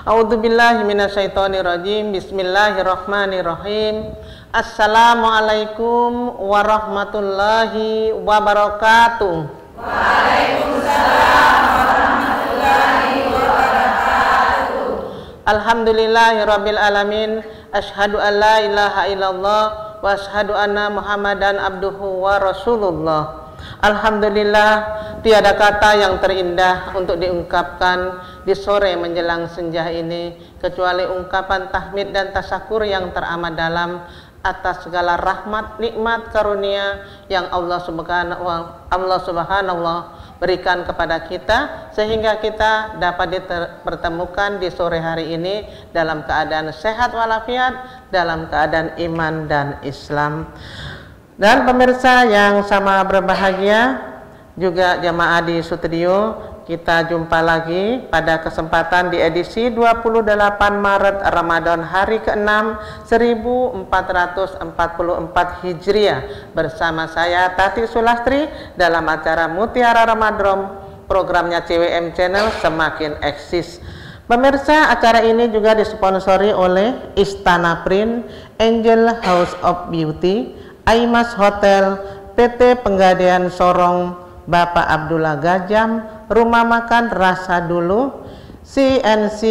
A'udzubillahi minasyaitonirrajim. Bismillahirrahmanirrahim. Assalamualaikum warahmatullahi wabarakatuh. Waalaikumsalam warahmatullahi wabarakatuh. Alhamdulillahirabbil alamin. Asyhadu an la ilaha illallah wa asyhadu anna Muhammadan abduhu wa rasulullah. Alhamdulillah, tiada kata yang terindah untuk diungkapkan di sore menjelang senja ini kecuali ungkapan tahmid dan tasyakur yang teramat dalam atas segala rahmat, nikmat, karunia yang Allah Subhanahu berikan kepada kita sehingga kita dapat dipertemukan di sore hari ini dalam keadaan sehat walafiat, dalam keadaan iman dan Islam. Dan pemirsa yang sama berbahagia, juga jamaah di studio, kita jumpa lagi pada kesempatan di edisi 28 Maret Ramadan hari ke-6 1444 Hijriah bersama saya Tati Sulastri dalam acara Mutiara Ramadan, programnya CWM Channel Semakin Eksis. Pemirsa, acara ini juga disponsori oleh Istana Print, Angel House of Beauty, Aimas Hotel, PT Penggadaian Sorong, Bapak Abdullah Gajam, Rumah Makan Rasa Dulu, CNC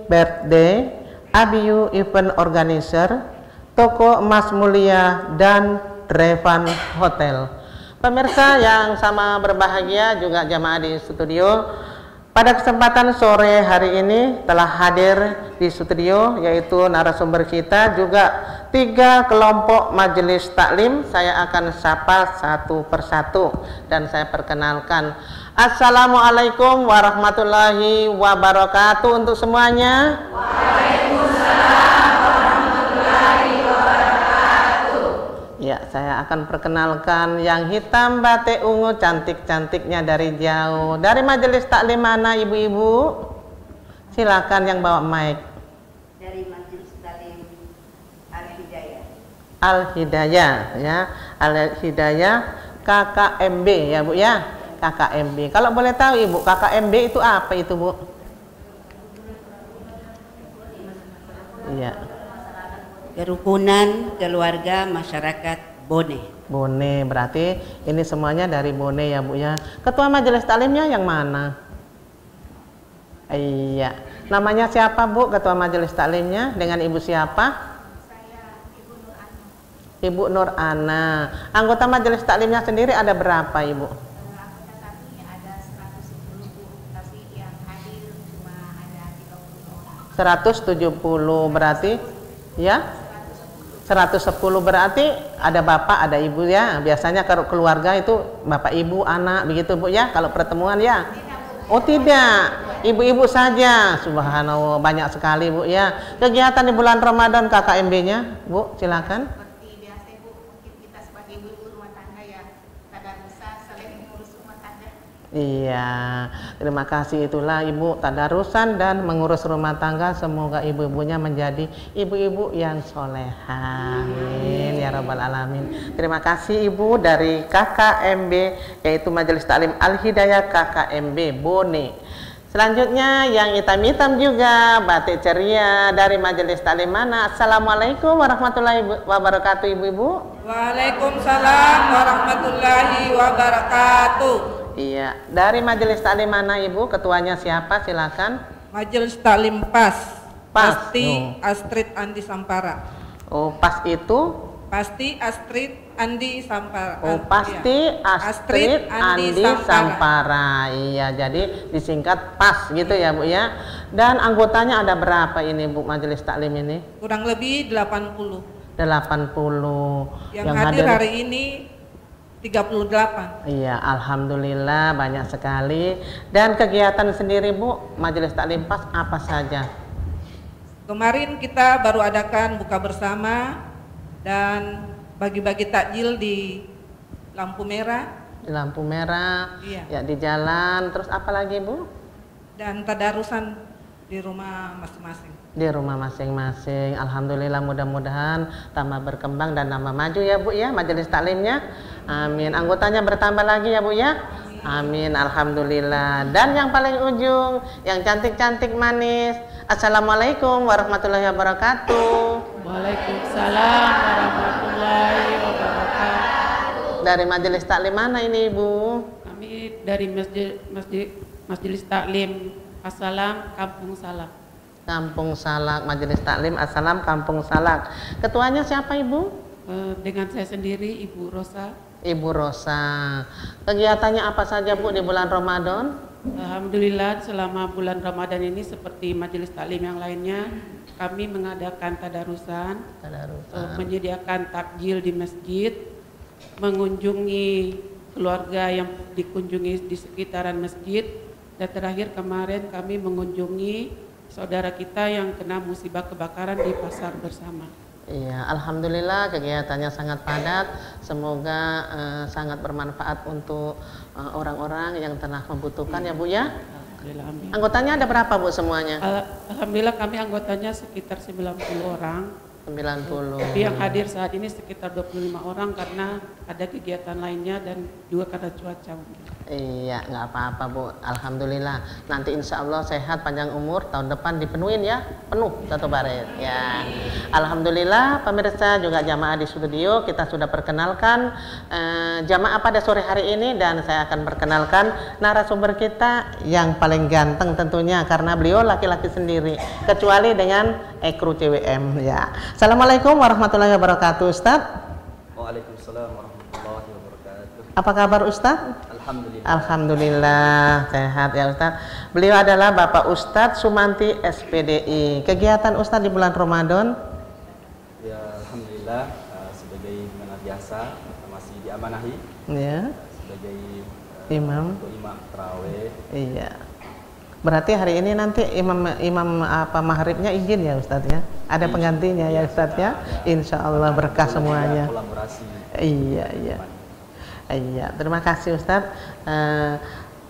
Birthday, Abiyu Event Organizer, Toko Emas Mulia, dan Revan Hotel. Pemirsa yang sama berbahagia, juga jamaah di studio, pada kesempatan sore hari ini telah hadir di studio yaitu narasumber kita juga 3 kelompok majelis taklim. Saya akan sapa satu persatu dan saya perkenalkan. Assalamualaikum warahmatullahi wabarakatuh untuk semuanya. Waalaikumsalam warahmatullahi wabarakatuh. Ya, saya akan perkenalkan yang hitam batik ungu cantik-cantiknya dari jauh. Dari majelis taklim mana ibu-ibu? Silakan yang bawa mic. Dari majelis taklim Al-Hidayah. Al-Hidayah ya. Al-Hidayah KKMB ya Bu ya. KKMB. Kalau boleh tahu Ibu, KKMB itu apa itu Bu? Iya. Kerukunan Keluarga Masyarakat Bone. Bone, berarti ini semuanya dari Bone ya Bu ya. Ketua majelis taklimnya yang mana? Iya. Namanya siapa Bu ketua majelis taklimnya? Dengan Ibu siapa? Saya Ibu Nur Ana. Ibu Nur Ana. Anggota majelis taklimnya sendiri ada berapa Ibu? Anggota kami ada 110 Bu, tapi yang hadir cuma ada 30 orang. 170 berarti ya? 110 berarti ada bapak, ada ibu ya. Biasanya kalau keluarga itu bapak, ibu, anak begitu Bu ya kalau pertemuan ya. Oh tidak, ibu-ibu saja. Subhanallah, banyak sekali Bu ya. Kegiatan di bulan Ramadan KKMB-nya Bu, silakan. Seperti biasa Bu, mungkin kita sebagai ibu rumah tangga ya tadarusan saling mengurus rumah tangga. Iya, terima kasih, itulah Ibu tadarusan dan mengurus rumah tangga. Semoga ibu-ibunya menjadi ibu-ibu yang soleha. Amin ya rabbal alamin. Terima kasih Ibu dari KKMB yaitu Majelis Taklim Al-Hidayah KKMB Bone. Selanjutnya yang hitam-hitam juga batik ceria dari Majelis Taklim mana? Assalamualaikum warahmatullahi wabarakatuh Ibu-ibu. Waalaikumsalam warahmatullahi wabarakatuh. Iya, dari majelis taklim mana Ibu? Ketuanya siapa? Silakan. Majelis Taklim PAS. PAS. Pasti Astrid Andi Sampara. Oh, PAS itu? Pasti Astrid Andi Sampara. Oh, pasti Iya. Astrid Andi Sampara. Iya, jadi disingkat PAS gitu ya Bu ya. Dan anggotanya ada berapa ini Bu majelis taklim ini? Kurang lebih 80. 80. Yang hadir hari ini 38. Iya, alhamdulillah banyak sekali. Dan kegiatan sendiri Bu, majelis taklim PAS apa saja? Kemarin kita baru adakan buka bersama dan bagi-bagi takjil di lampu merah. Di lampu merah, Iya. ya di jalan. Terus apa lagi Bu? Dan tadarusan di rumah masing-masing. Di rumah masing-masing. Alhamdulillah, mudah-mudahan tambah berkembang dan tambah maju ya Bu ya majelis taklimnya. Amin. Anggotanya bertambah lagi ya Bu ya. Amin, alhamdulillah. Dan yang paling ujung, yang cantik-cantik manis. Assalamualaikum warahmatullahi wabarakatuh. Waalaikumsalam warahmatullahi wabarakatuh. Dari majelis taklim mana ini, Ibu? Kami dari Majelis Taklim Assalam Kampung Salak. Kampung Salak, Majelis Taklim Assalam Kampung Salak. Ketuanya siapa, Ibu? Dengan saya sendiri, Ibu Rosa. Ibu Rosa. Kegiatannya apa saja, Bu, di bulan Ramadan? Alhamdulillah selama bulan Ramadan ini seperti majelis taklim yang lainnya, kami mengadakan tadarusan, menyediakan takjil di masjid, mengunjungi keluarga yang dikunjungi di sekitaran masjid, dan terakhir kemarin kami mengunjungi saudara kita yang kena musibah kebakaran di pasar bersama. Iya, alhamdulillah kegiatannya sangat padat. Semoga sangat bermanfaat untuk orang-orang yang telah membutuhkan, ya Bu ya. Alhamdulillah, amin. Anggotanya ada berapa, Bu, semuanya? Alhamdulillah kami anggotanya sekitar 90 orang. 90. Tapi yang hadir saat ini sekitar 25 orang karena ada kegiatan lainnya dan juga karena cuaca mungkin. Iya, nggak apa-apa, Bu. Alhamdulillah. Nanti insya Allah sehat, panjang umur, tahun depan dipenuhin ya, penuh satu baret. Ya, alhamdulillah. Pemirsa juga jamaah di studio kita sudah perkenalkan jamaah pada sore hari ini, dan saya akan perkenalkan narasumber kita yang paling ganteng tentunya karena beliau laki-laki sendiri, kecuali dengan kru CWM. Ya. Assalamualaikum warahmatullahi wabarakatuh, Ustaz. Waalaikumsalam warahmatullahi wabarakatuh. Apa kabar, Ustaz? Alhamdulillah. Alhamdulillah sehat ya, Ustaz. Beliau adalah Bapak Ustadz Sumanti SPDI. Kegiatan Ustadz di bulan Ramadan? Ya, alhamdulillah sebagai mana biasa masih diamanahi. Ya. Sebagai imam tarawih. Iya. Berarti hari ini nanti imam apa maghribnya izin ya, Ustadz ya? Ada penggantinya ya, Ustadz ya? Insya Allah berkah semuanya. Kolaborasi. Iya, iya. Iya, terima kasih, Ustadz.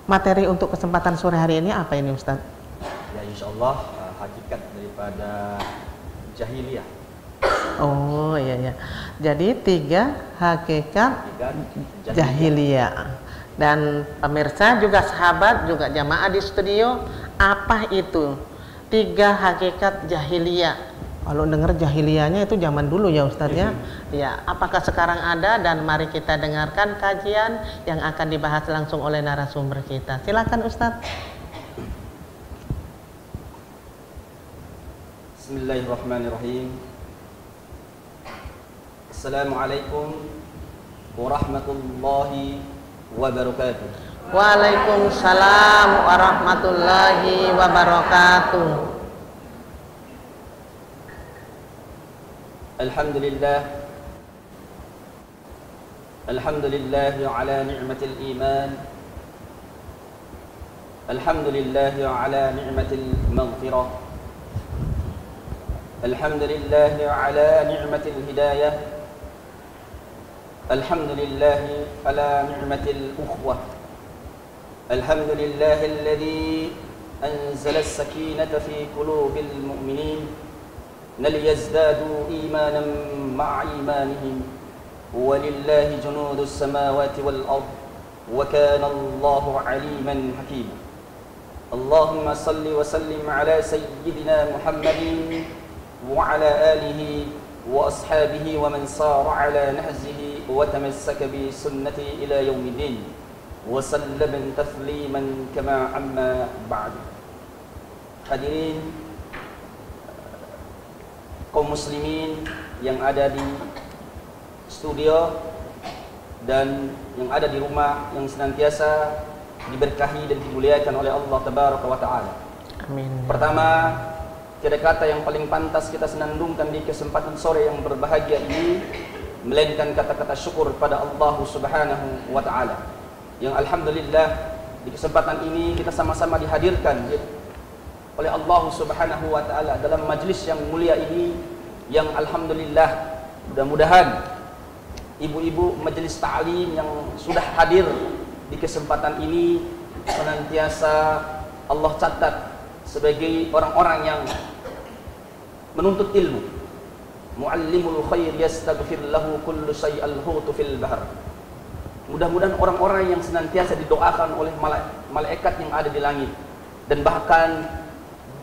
Materi untuk kesempatan sore hari ini apa ini, Ustadz? Ya, insya Allah hakikat daripada jahiliyah. Oh iya, iya. Jadi 3 hakikat jahiliyah. Dan pemirsa juga sahabat juga jamaah di studio, apa itu 3 hakikat jahiliyah? Kalau dengar jahiliyahnya itu zaman dulu ya, Ustadz ya. Ya, apakah sekarang ada? Dan mari kita dengarkan kajian yang akan dibahas langsung oleh narasumber kita. Silakan, Ustadz. Bismillahirrahmanirrahim. Assalamualaikum warahmatullahi wabarakatuh. Waalaikumsalam warahmatullahi wabarakatuh. Alhamdulillah. Alhamdulillah ala ni'matil iman. Alhamdulillah ala ni'matil maghfirah. Alhamdulillah ala ni'matil hidayah. Alhamdulillah ala ni'matil ukhwah. Alhamdulillah alladhi anzala as-sakinata fi qulubil mu'minin ليزدادوا إيمانا مع إيمانهم ولله جنود السماوات والأرض وكان الله عليما حكيما. اللهم صل وسلم على سيدنا محمد وعلى آله وأصحابه ومن صار على نهجه وتمسك بسنته إلى يوم الدين وسلم تسليما كما أما بعد. Hadirin kaum muslimin yang ada di studio dan yang ada di rumah yang senantiasa diberkahi dan dimuliakan oleh Allah Tabaraka wa Ta'ala. Amin. Pertama, tiada kata yang paling pantas kita senandungkan di kesempatan sore yang berbahagia ini melainkan kata-kata syukur pada Allah Subhanahu wa Ta'ala, yang alhamdulillah di kesempatan ini kita sama-sama dihadirkan oleh Allah Subhanahu wa Ta'ala dalam majlis yang mulia ini, yang alhamdulillah mudah-mudahan ibu-ibu majelis ta'lim yang sudah hadir di kesempatan ini senantiasa Allah catat sebagai orang-orang yang menuntut ilmu. Muallimul khair yastaghfir lahu kullu syai'al hutu fil bahr. Mudah-mudahan orang-orang yang senantiasa didoakan oleh malaikat yang ada di langit, dan bahkan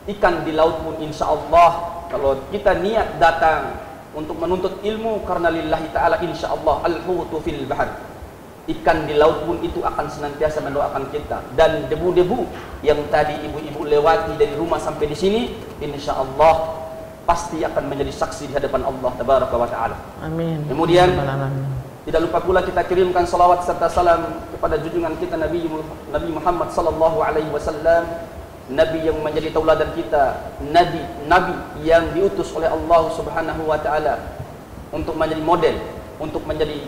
ikan di laut pun insya Allah, kalau kita niat datang untuk menuntut ilmu karena lillahi ta'ala, insya Allah al-hutu fil bahar, ikan di laut pun itu akan senantiasa mendoakan kita. Dan debu-debu yang tadi ibu-ibu lewati dari rumah sampai di sini, insya Allah pasti akan menjadi saksi di hadapan Allah tabaraka wa ta'ala. Amin. Kemudian tidak lupa pula kita kirimkan salawat serta salam kepada junjungan kita Nabi Muhammad sallallahu alaihi wasallam, Nabi yang menjadi tauladan kita, Nabi yang diutus oleh Allah Subhanahu wa taala untuk menjadi model, untuk menjadi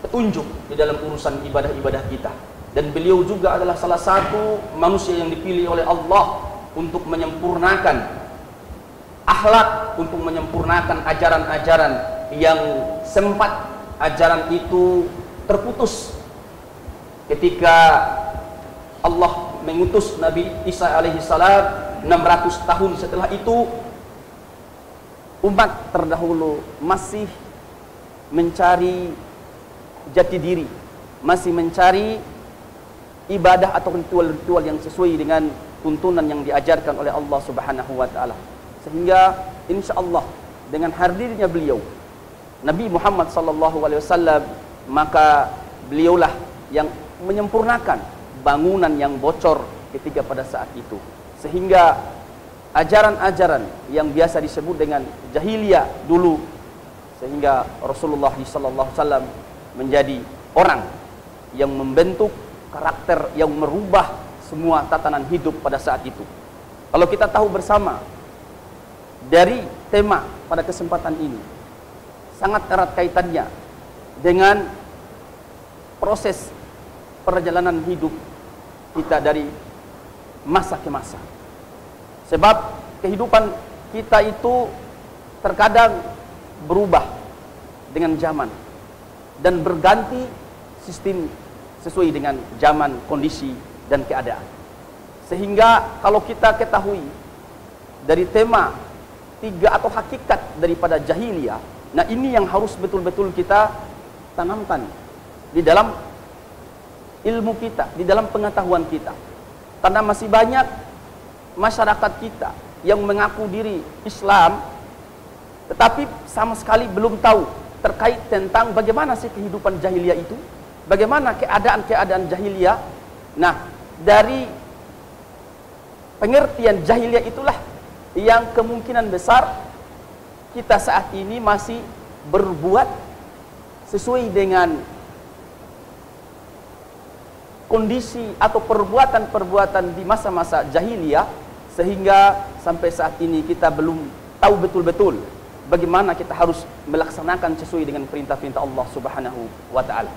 petunjuk di dalam urusan ibadah-ibadah kita. Dan beliau juga adalah salah satu manusia yang dipilih oleh Allah untuk menyempurnakan akhlak, untuk menyempurnakan ajaran-ajaran yang sempat ajaran itu terputus ketika Allah mengutus Nabi Isa alaihi salam. 600 tahun setelah itu, umat terdahulu masih mencari jati diri, masih mencari ibadah atau ritual-ritual yang sesuai dengan tuntunan yang diajarkan oleh Allah Subhanahu wa taala. Sehingga insya Allah dengan hadirnya beliau Nabi Muhammad sallallahu alaihi wasallam, maka beliaulah yang menyempurnakan bangunan yang bocor ketika pada saat itu, sehingga ajaran-ajaran yang biasa disebut dengan jahiliyah dulu, sehingga Rasulullah sallallahu alaihi wasallam menjadi orang yang membentuk karakter yang merubah semua tatanan hidup pada saat itu. Kalau kita tahu bersama dari tema pada kesempatan ini, sangat erat kaitannya dengan proses perjalanan hidup kita dari masa ke masa. Sebab kehidupan kita itu terkadang berubah dengan zaman dan berganti sistem sesuai dengan zaman, kondisi, dan keadaan. Sehingga kalau kita ketahui dari tema 3 atau hakikat daripada jahiliyah, nah ini yang harus betul-betul kita tanamkan di dalam ilmu kita, di dalam pengetahuan kita. Karena masih banyak masyarakat kita yang mengaku diri Islam, tetapi sama sekali belum tahu terkait tentang bagaimana sih kehidupan jahiliyah itu, bagaimana keadaan-keadaan jahiliyah. Nah, dari pengertian jahiliyah itulah yang kemungkinan besar kita saat ini masih berbuat sesuai dengan kondisi atau perbuatan-perbuatan di masa-masa jahiliyah, sehingga sampai saat ini kita belum tahu betul-betul bagaimana kita harus melaksanakan sesuai dengan perintah-perintah Allah Subhanahu wa taala.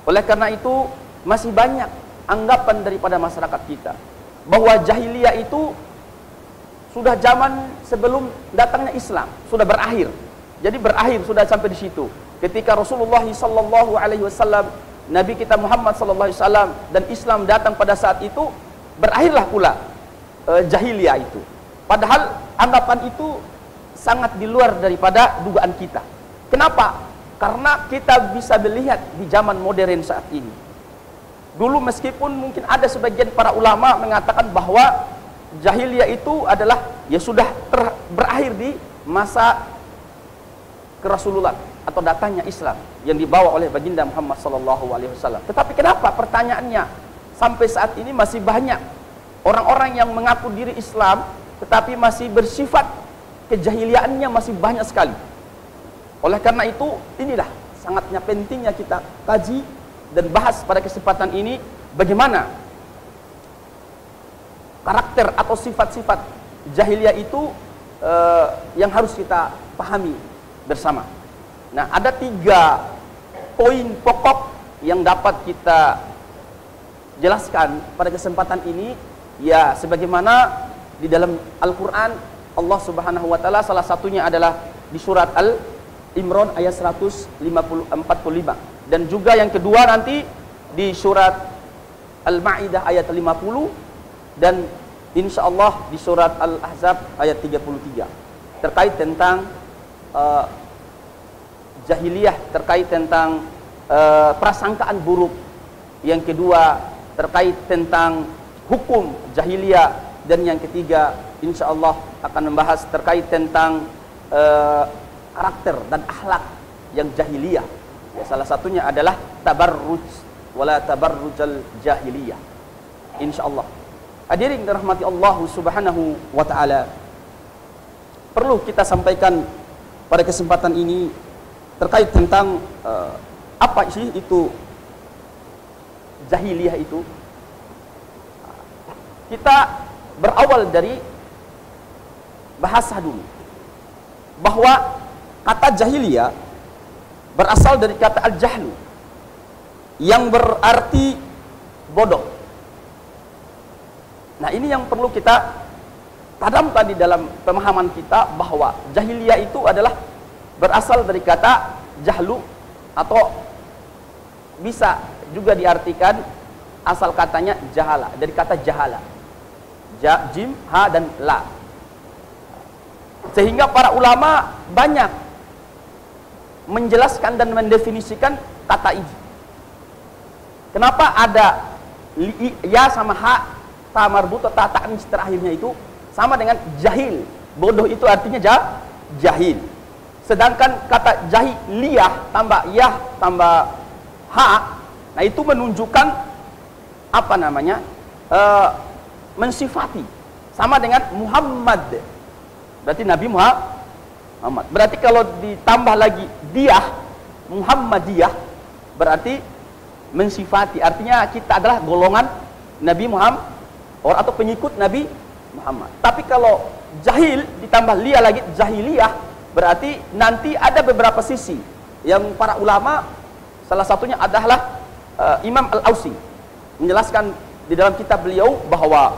Oleh karena itu, masih banyak anggapan daripada masyarakat kita bahwa jahiliyah itu sudah zaman sebelum datangnya Islam, sudah berakhir. Jadi berakhir, sudah sampai di situ. Ketika Rasulullah sallallahu alaihi wasallam, Nabi kita Muhammad sallallahu alaihi wasallam, dan Islam datang pada saat itu, berakhirlah pula jahiliyah itu. Padahal anggapan itu sangat di luar daripada dugaan kita. Kenapa? Karena kita bisa melihat di zaman modern saat ini. Dulu meskipun mungkin ada sebagian para ulama mengatakan bahwa jahiliyah itu adalah ya sudah berakhir di masa kerasulan atau datangnya Islam yang dibawa oleh baginda Muhammad sallallahu alaihi wasallam. Tetapi kenapa pertanyaannya sampai saat ini masih banyak orang-orang yang mengaku diri Islam tetapi masih bersifat kejahiliaannya masih banyak sekali. Oleh karena itu, inilah sangatnya pentingnya kita kaji dan bahas pada kesempatan ini bagaimana karakter atau sifat-sifat jahiliyah itu yang harus kita pahami bersama. Nah, ada 3 poin pokok yang dapat kita jelaskan pada kesempatan ini, ya sebagaimana di dalam Al-Quran Allah Subhanahu wa taala, salah satunya adalah di surat Al-Imran ayat 145, dan juga yang kedua nanti di surat Al-Ma'idah ayat 50, dan insya Allah di surat Al-Ahzab ayat 33 terkait tentang jahiliyah, terkait tentang prasangkaan buruk. Yang kedua terkait tentang hukum jahiliyah, dan yang ketiga insya Allah akan membahas terkait tentang karakter dan akhlak yang jahiliyah. Ya, salah satunya adalah tabarruj wala tabarrujal jahiliyah. Insya Allah. Hadirin dirahmati Allah Subhanahu wa taala. Perlu kita sampaikan pada kesempatan ini terkait tentang apa sih itu jahiliyah itu. Kita berawal dari bahasa dulu, bahwa kata jahiliyah berasal dari kata al-jahlu yang berarti bodoh. Nah, ini yang perlu kita tanamkan di dalam pemahaman kita, bahwa jahiliyah itu adalah berasal dari kata jahlu, atau bisa juga diartikan asal katanya jahala, dari kata jahala, jim, ha, dan la. Sehingga para ulama banyak menjelaskan dan mendefinisikan kata ini. Kenapa ada ya sama ha, ta marbuto, ta ta'nis terakhirnya itu sama dengan jahil. Bodoh itu artinya jahil. Sedangkan kata jahiliyah tambah yah tambah ha, nah itu menunjukkan apa namanya? Mensifati, sama dengan Muhammad. Berarti Nabi Muhammad. Berarti kalau ditambah lagi dia, Muhammadiyah, berarti mensifati. Artinya kita adalah golongan Nabi Muhammad atau pengikut Nabi Muhammad. Tapi kalau jahil ditambah lia lagi, jahiliyah, berarti nanti ada beberapa sisi yang para ulama, salah satunya adalah Imam Al-Ausi menjelaskan di dalam kitab beliau bahwa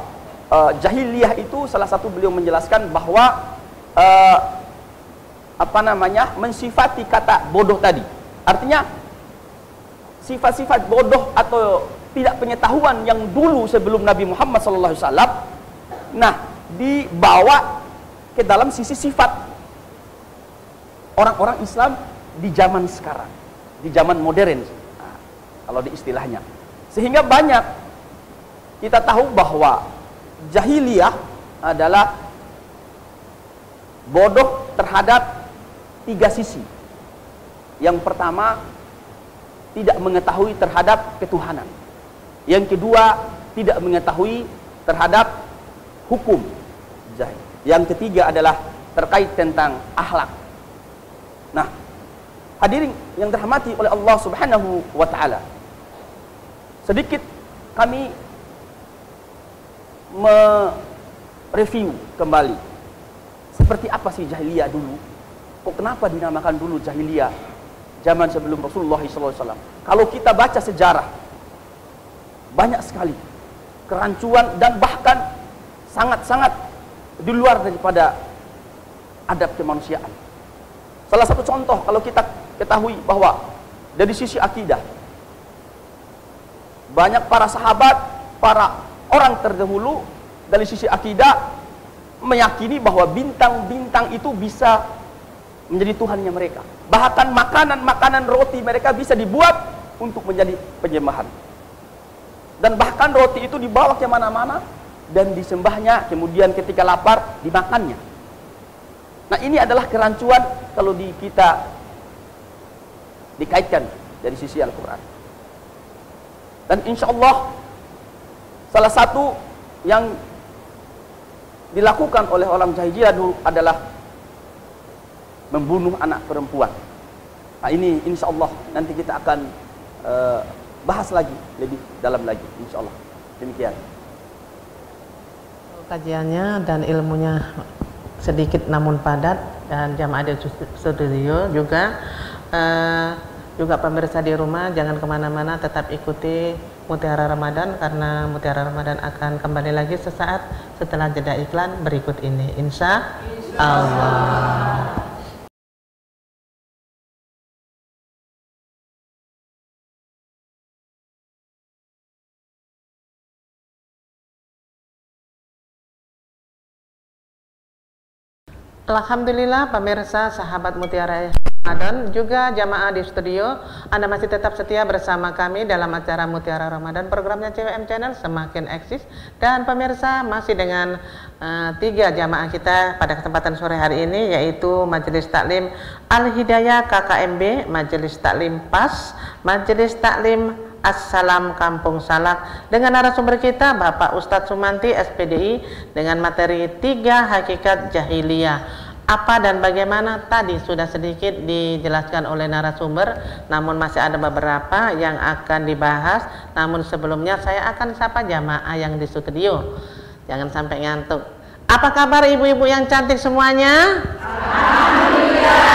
jahiliyah itu, salah satu beliau menjelaskan bahwa apa namanya, mensifati kata bodoh tadi. Artinya sifat-sifat bodoh atau tidak pengetahuan yang dulu sebelum Nabi Muhammad SAW, nah dibawa ke dalam sisi sifat orang-orang Islam di zaman sekarang, di zaman modern, nah, kalau di istilahnya. Sehingga banyak kita tahu bahwa jahiliyah adalah bodoh terhadap tiga sisi. Yang pertama, tidak mengetahui terhadap ketuhanan. Yang kedua, tidak mengetahui terhadap hukum jahil. Yang ketiga adalah terkait tentang akhlak. Nah, hadirin yang dirahmati oleh Allah Subhanahu wa taala, sedikit kami mereview kembali seperti apa sih jahiliyah dulu. Kok kenapa dinamakan dulu jahiliyah zaman sebelum Rasulullah SAW? Kalau kita baca sejarah, banyak sekali kerancuan dan bahkan sangat-sangat di luar daripada adab kemanusiaan. Salah satu contoh, kalau kita ketahui bahwa dari sisi akidah, banyak para sahabat, para orang terdahulu dari sisi akidah meyakini bahwa bintang-bintang itu bisa menjadi Tuhannya mereka. Bahkan makanan-makanan roti mereka bisa dibuat untuk menjadi penyembahan. Dan bahkan roti itu dibawa ke mana-mana dan disembahnya, kemudian ketika lapar dimakannya. Nah, ini adalah kerancuan kalau kita dikaitkan dari sisi Al-Quran. Dan insya Allah salah satu yang dilakukan oleh orang jahiliyah dulu adalah membunuh anak perempuan. Nah, ini insya Allah nanti kita akan bahas lagi lebih dalam lagi, insya Allah. Demikian kajiannya dan ilmunya sedikit namun padat, dan jamaah di studio juga pemirsa di rumah jangan kemana-mana, tetap ikuti Mutiara Ramadan, karena Mutiara Ramadan akan kembali lagi sesaat setelah jeda iklan berikut ini, insya Allah. Alhamdulillah pemirsa sahabat Mutiara Ramadan, juga jamaah di studio, Anda masih tetap setia bersama kami dalam acara Mutiara Ramadan, programnya CWM Channel semakin eksis. Dan pemirsa masih dengan 3 jamaah kita pada kesempatan sore hari ini, yaitu Majelis Taklim Al-Hidayah KKMB, Majelis Taklim PAS, Majelis Taklim Assalam Kampung Salak, dengan narasumber kita Bapak Ustadz Sumanti SPDI dengan materi 3 hakikat jahiliyah. Apa dan bagaimana tadi sudah sedikit dijelaskan oleh narasumber, namun masih ada beberapa yang akan dibahas. Namun sebelumnya saya akan sapa jamaah yang di studio. Jangan sampai ngantuk. Apa kabar ibu-ibu yang cantik semuanya? Alhamdulillah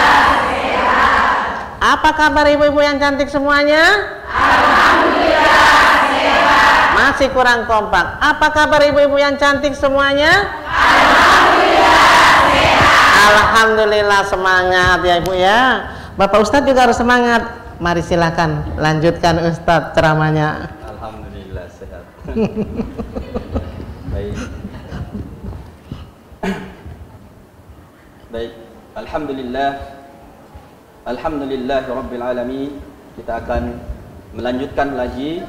sehat. Apa kabar ibu-ibu yang cantik semuanya? Alhamdulillah sehat. Masih kurang kompak. Apa kabar ibu-ibu yang cantik semuanya? Alhamdulillah sehat. Alhamdulillah, semangat ya Ibu ya. Bapak Ustadz juga harus semangat. Mari silakan lanjutkan Ustadz ceramahnya. Alhamdulillah sehat. Baik. Baik. Alhamdulillah Rabbil Alamin. Kita akan melanjutkan lagi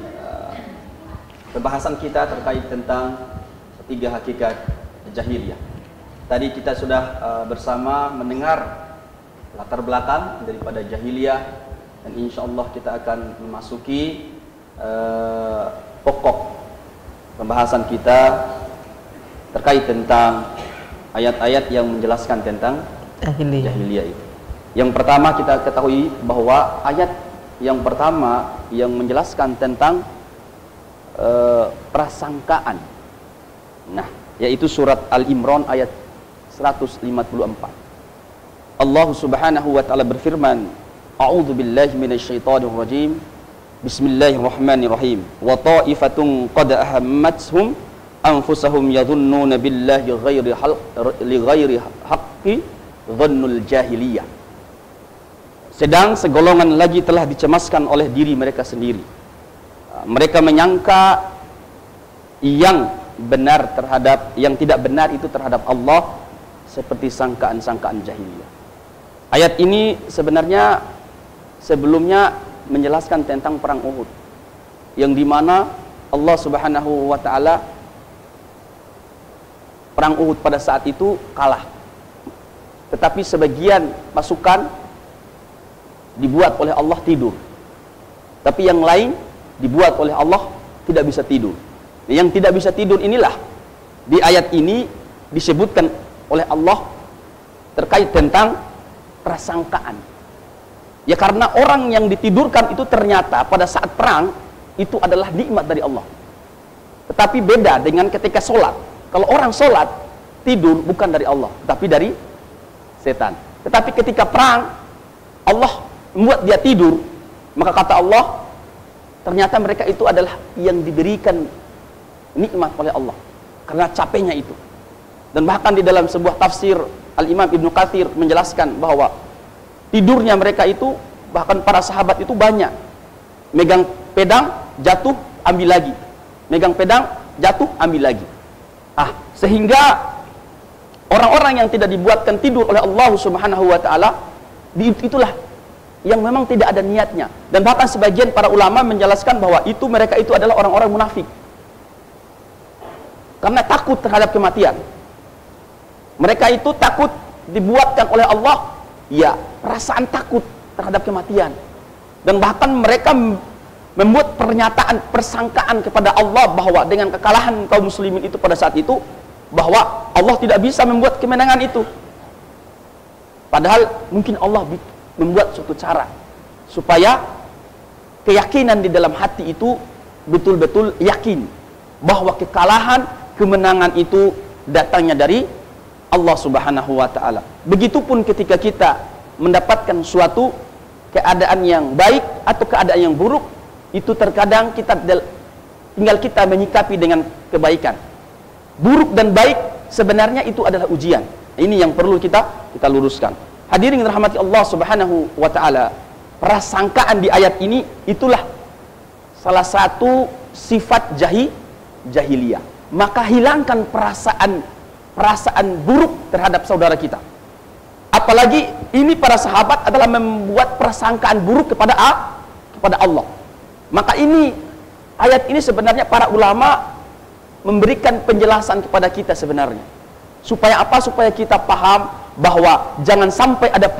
pembahasan kita terkait tentang 3 hakikat jahiliyah. Tadi kita sudah bersama mendengar latar belakang daripada jahiliyah, dan insya Allah kita akan memasuki pokok pembahasan kita terkait tentang ayat-ayat yang menjelaskan tentang jahiliyah itu. Yang pertama kita ketahui bahwa ayat yang pertama yang menjelaskan tentang prasangkaan, nah, yaitu surat Al-Imran ayat 154. Allah Subhanahu wa taala berfirman, A'udzu billahi minasyaitonir rajim. Bismillahirrahmanirrahim. Wa ta'ifatun qad ahammatuhum anfusahum yadhunnuna billahi ghairi haqqi dhannul jahiliyah. Sedang segolongan lagi telah dicemaskan oleh diri mereka sendiri. Mereka menyangka yang benar terhadap, yang tidak benar itu terhadap Allah, seperti sangkaan-sangkaan jahiliyah. Ayat ini sebenarnya sebelumnya menjelaskan tentang perang Uhud, yang dimana Allah Subhanahu wa taala perang Uhud pada saat itu kalah, tetapi sebagian pasukan dibuat oleh Allah tidur, tapi yang lain dibuat oleh Allah tidak bisa tidur. Yang tidak bisa tidur inilah di ayat ini disebutkan oleh Allah terkait tentang prasangkaan. Ya, karena orang yang ditidurkan itu ternyata pada saat perang itu adalah nikmat dari Allah. Tetapi beda dengan ketika sholat. Kalau orang sholat tidur bukan dari Allah, tapi dari setan. Tetapi ketika perang Allah membuat dia tidur, maka kata Allah ternyata mereka itu adalah yang diberikan nikmat oleh Allah karena capeknya itu. Dan bahkan di dalam sebuah tafsir Al-Imam Ibnu Katsir menjelaskan bahwa tidurnya mereka itu, bahkan para sahabat itu banyak megang pedang jatuh ambil lagi, megang pedang jatuh ambil lagi, sehingga orang-orang yang tidak dibuatkan tidur oleh Allah Subhanahu wa taala itulah yang memang tidak ada niatnya. Dan bahkan sebagian para ulama menjelaskan bahwa itu mereka itu adalah orang-orang munafik karena takut terhadap kematian. Mereka itu takut dibuatkan oleh Allah, ya, perasaan takut terhadap kematian. Dan bahkan mereka membuat pernyataan persangkaan kepada Allah bahwa dengan kekalahan kaum muslimin itu pada saat itu, bahwa Allah tidak bisa membuat kemenangan itu. Padahal mungkin Allah membuat suatu cara supaya keyakinan di dalam hati itu betul-betul yakin bahwa kekalahan, kemenangan itu datangnya dari Allah Subhanahu wa taala. Begitupun ketika kita mendapatkan suatu keadaan yang baik atau keadaan yang buruk, itu terkadang kita tinggal kita menyikapi dengan kebaikan. Buruk dan baik sebenarnya itu adalah ujian. Ini yang perlu kita luruskan. Hadirin rahmati Allah Subhanahu wa taala, prasangkaan di ayat ini itulah salah satu sifat jahiliyah. Maka hilangkan perasaan buruk terhadap saudara kita. Apalagi ini para sahabat adalah membuat persangkaan buruk kepada Allah. Maka ini, ayat ini sebenarnya para ulama memberikan penjelasan kepada kita sebenarnya. Supaya apa? Supaya kita paham bahwa jangan sampai ada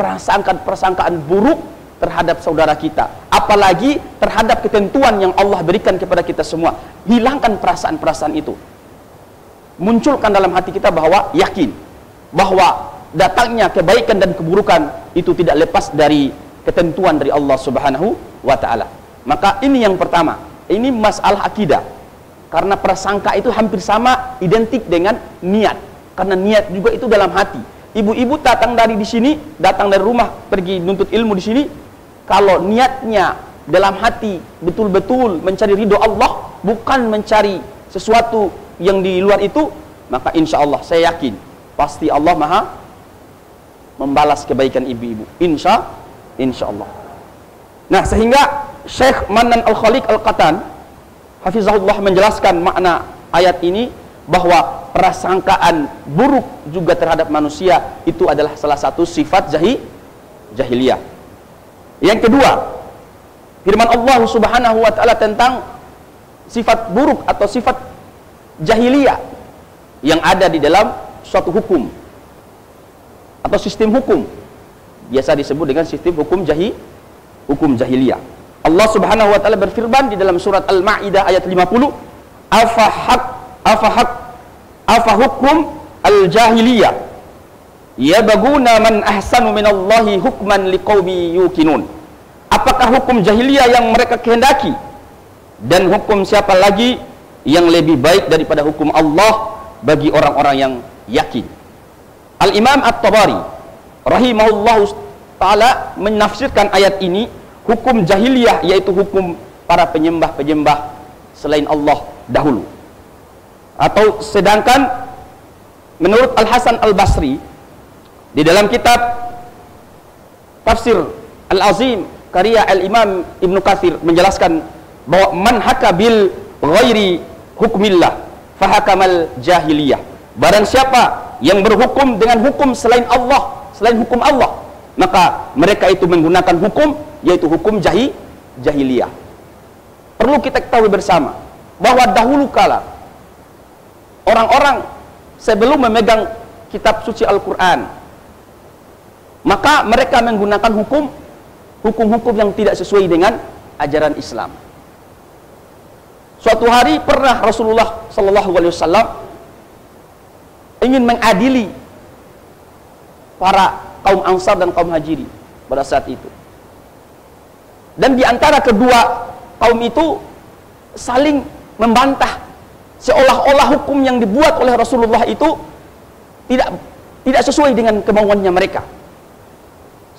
persangkaan buruk terhadap saudara kita. Apalagi terhadap ketentuan yang Allah berikan kepada kita semua. Hilangkan perasaan-perasaan itu. Munculkan dalam hati kita bahwa yakin bahwa datangnya kebaikan dan keburukan itu tidak lepas dari ketentuan dari Allah Subhanahu wa ta'ala. Maka ini yang pertama, ini masalah akidah. Karena prasangka itu hampir sama, identik dengan niat. Karena niat juga itu dalam hati. Ibu-ibu datang dari di sini, datang dari rumah pergi nuntut ilmu di sini, kalau niatnya dalam hati betul-betul mencari ridho Allah, bukan mencari sesuatu yang di luar itu, maka insya Allah saya yakin pasti Allah Maha membalas kebaikan ibu-ibu, insya Allah. Nah, sehingga Syekh Manan Al-Khaliq Al-Qatan hafizahullah menjelaskan makna ayat ini bahwa prasangkaan buruk juga terhadap manusia itu adalah salah satu sifat jahiliyah. Yang kedua, firman Allah Subhanahu wa ta'ala tentang sifat buruk atau sifat jahiliyah yang ada di dalam suatu hukum atau sistem hukum, biasa disebut dengan sistem hukum jahiliyah. Allah Subhanahu wa ta'ala berfirman di dalam surat Al-Maidah ayat 50, afa hukum al-jahiliyah yabaguna man ahsanu minallahi hukman liqaumi yuqinun. Apakah hukum jahiliyah yang mereka kehendaki, dan hukum siapa lagi yang lebih baik daripada hukum Allah bagi orang-orang yang yakin. Al-Imam At-Tabari rahimahullah ta'ala menafsirkan ayat ini, hukum jahiliyah yaitu hukum para penyembah-penyembah selain Allah dahulu. Atau sedangkan menurut Al-Hasan Al-Basri di dalam kitab Tafsir Al-Azim karya Al-Imam Ibnu Katsir menjelaskan bahwa man haka bil ghairi hukmillah fahakamal jahiliyah. Barang siapa yang berhukum dengan hukum selain Allah, selain hukum Allah, maka mereka itu menggunakan hukum yaitu hukum jahiliyah. Perlu kita ketahui bersama bahwa dahulu kala orang-orang sebelum memegang kitab suci Al-Quran, maka mereka menggunakan hukum-hukum yang tidak sesuai dengan ajaran Islam. Suatu hari pernah Rasulullah SAW ingin mengadili para kaum Ansar dan kaum Hajiri pada saat itu. Dan di antara kedua kaum itu saling membantah, seolah-olah hukum yang dibuat oleh Rasulullah itu tidak sesuai dengan kemauannya mereka.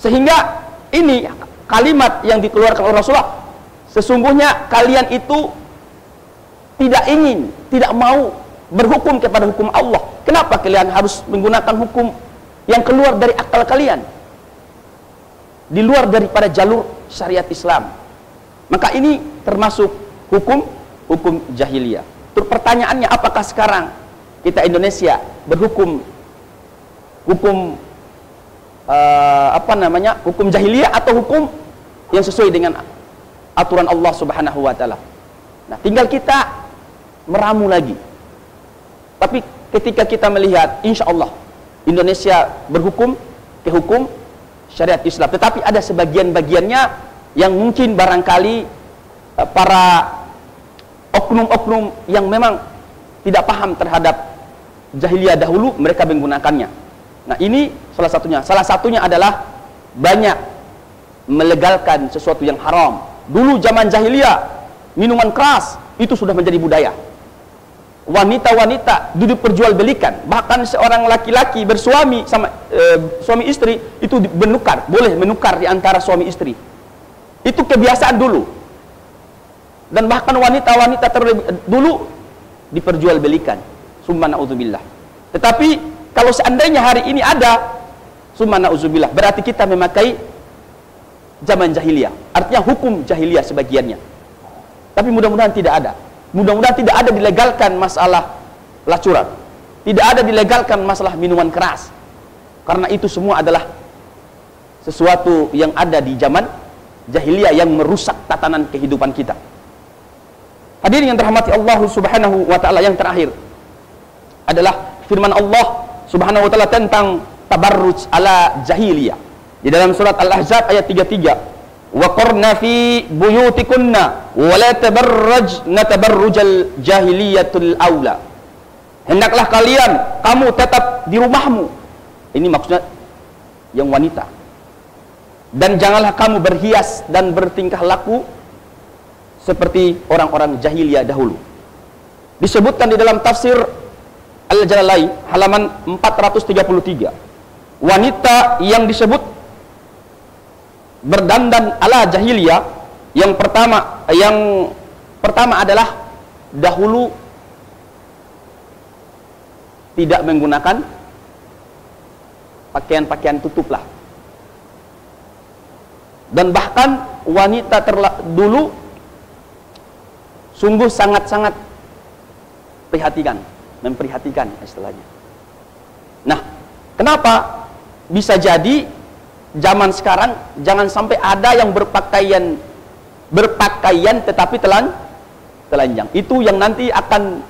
Sehingga ini kalimat yang dikeluarkan oleh Rasulullah, sesungguhnya kalian itu tidak mau berhukum kepada hukum Allah. Kenapa kalian harus menggunakan hukum yang keluar dari akal kalian, di luar daripada jalur syariat Islam? Maka ini termasuk hukum jahiliyah. Terus pertanyaannya, apakah sekarang kita Indonesia berhukum hukum jahiliyah atau hukum yang sesuai dengan aturan Allah Subhanahu wa ta'ala? Nah, tinggal kita meramu lagi. Tapi ketika kita melihat, insya Allah Indonesia berhukum ke hukum syariat Islam. Tetapi ada sebagian-bagiannya yang mungkin barangkali para oknum-oknum yang memang tidak paham terhadap jahiliyah dahulu, mereka menggunakannya. Nah, ini salah satunya. Salah satunya adalah banyak melegalkan sesuatu yang haram. Dulu zaman jahiliyah, minuman keras itu sudah menjadi budaya. Wanita-wanita duduk perjualbelikan, bahkan seorang laki-laki bersuami sama suami istri itu menukar, boleh menukar di antara suami istri. Itu kebiasaan dulu. Dan bahkan wanita-wanita dulu diperjualbelikan. Summa na'udzubillah. Tetapi kalau seandainya hari ini ada, summa na'udzubillah, berarti kita memakai zaman jahiliyah. Artinya hukum jahiliyah sebagiannya. Tapi mudah-mudahan tidak ada. Mudah-mudahan tidak ada dilegalkan masalah lacuran, tidak ada dilegalkan masalah minuman keras, karena itu semua adalah sesuatu yang ada di zaman jahiliyah yang merusak tatanan kehidupan kita. Hadirin yang terhormati Allah Subhanahu wa taala, yang terakhir adalah firman Allah Subhanahu wa taala tentang tabarruj ala jahiliyah. Di dalam surat Al-Ahzab ayat 33, wa qarna fi buyutikunna wa la tabarrajna tabarrujal jahiliyatul aula. Hendaklah kamu tetap di rumahmu. Ini maksudnya yang wanita. Dan janganlah kamu berhias dan bertingkah laku seperti orang-orang jahiliyah dahulu. Disebutkan di dalam tafsir Al-Jalalain halaman 433, wanita yang disebut berdandan ala jahiliyah yang pertama adalah dahulu tidak menggunakan pakaian-pakaian tutuplah. Dan bahkan wanita dulu sungguh sangat-sangat memperhatikan istilahnya. Nah, kenapa bisa jadi zaman sekarang jangan sampai ada yang berpakaian tetapi telanjang. Itu yang nanti akan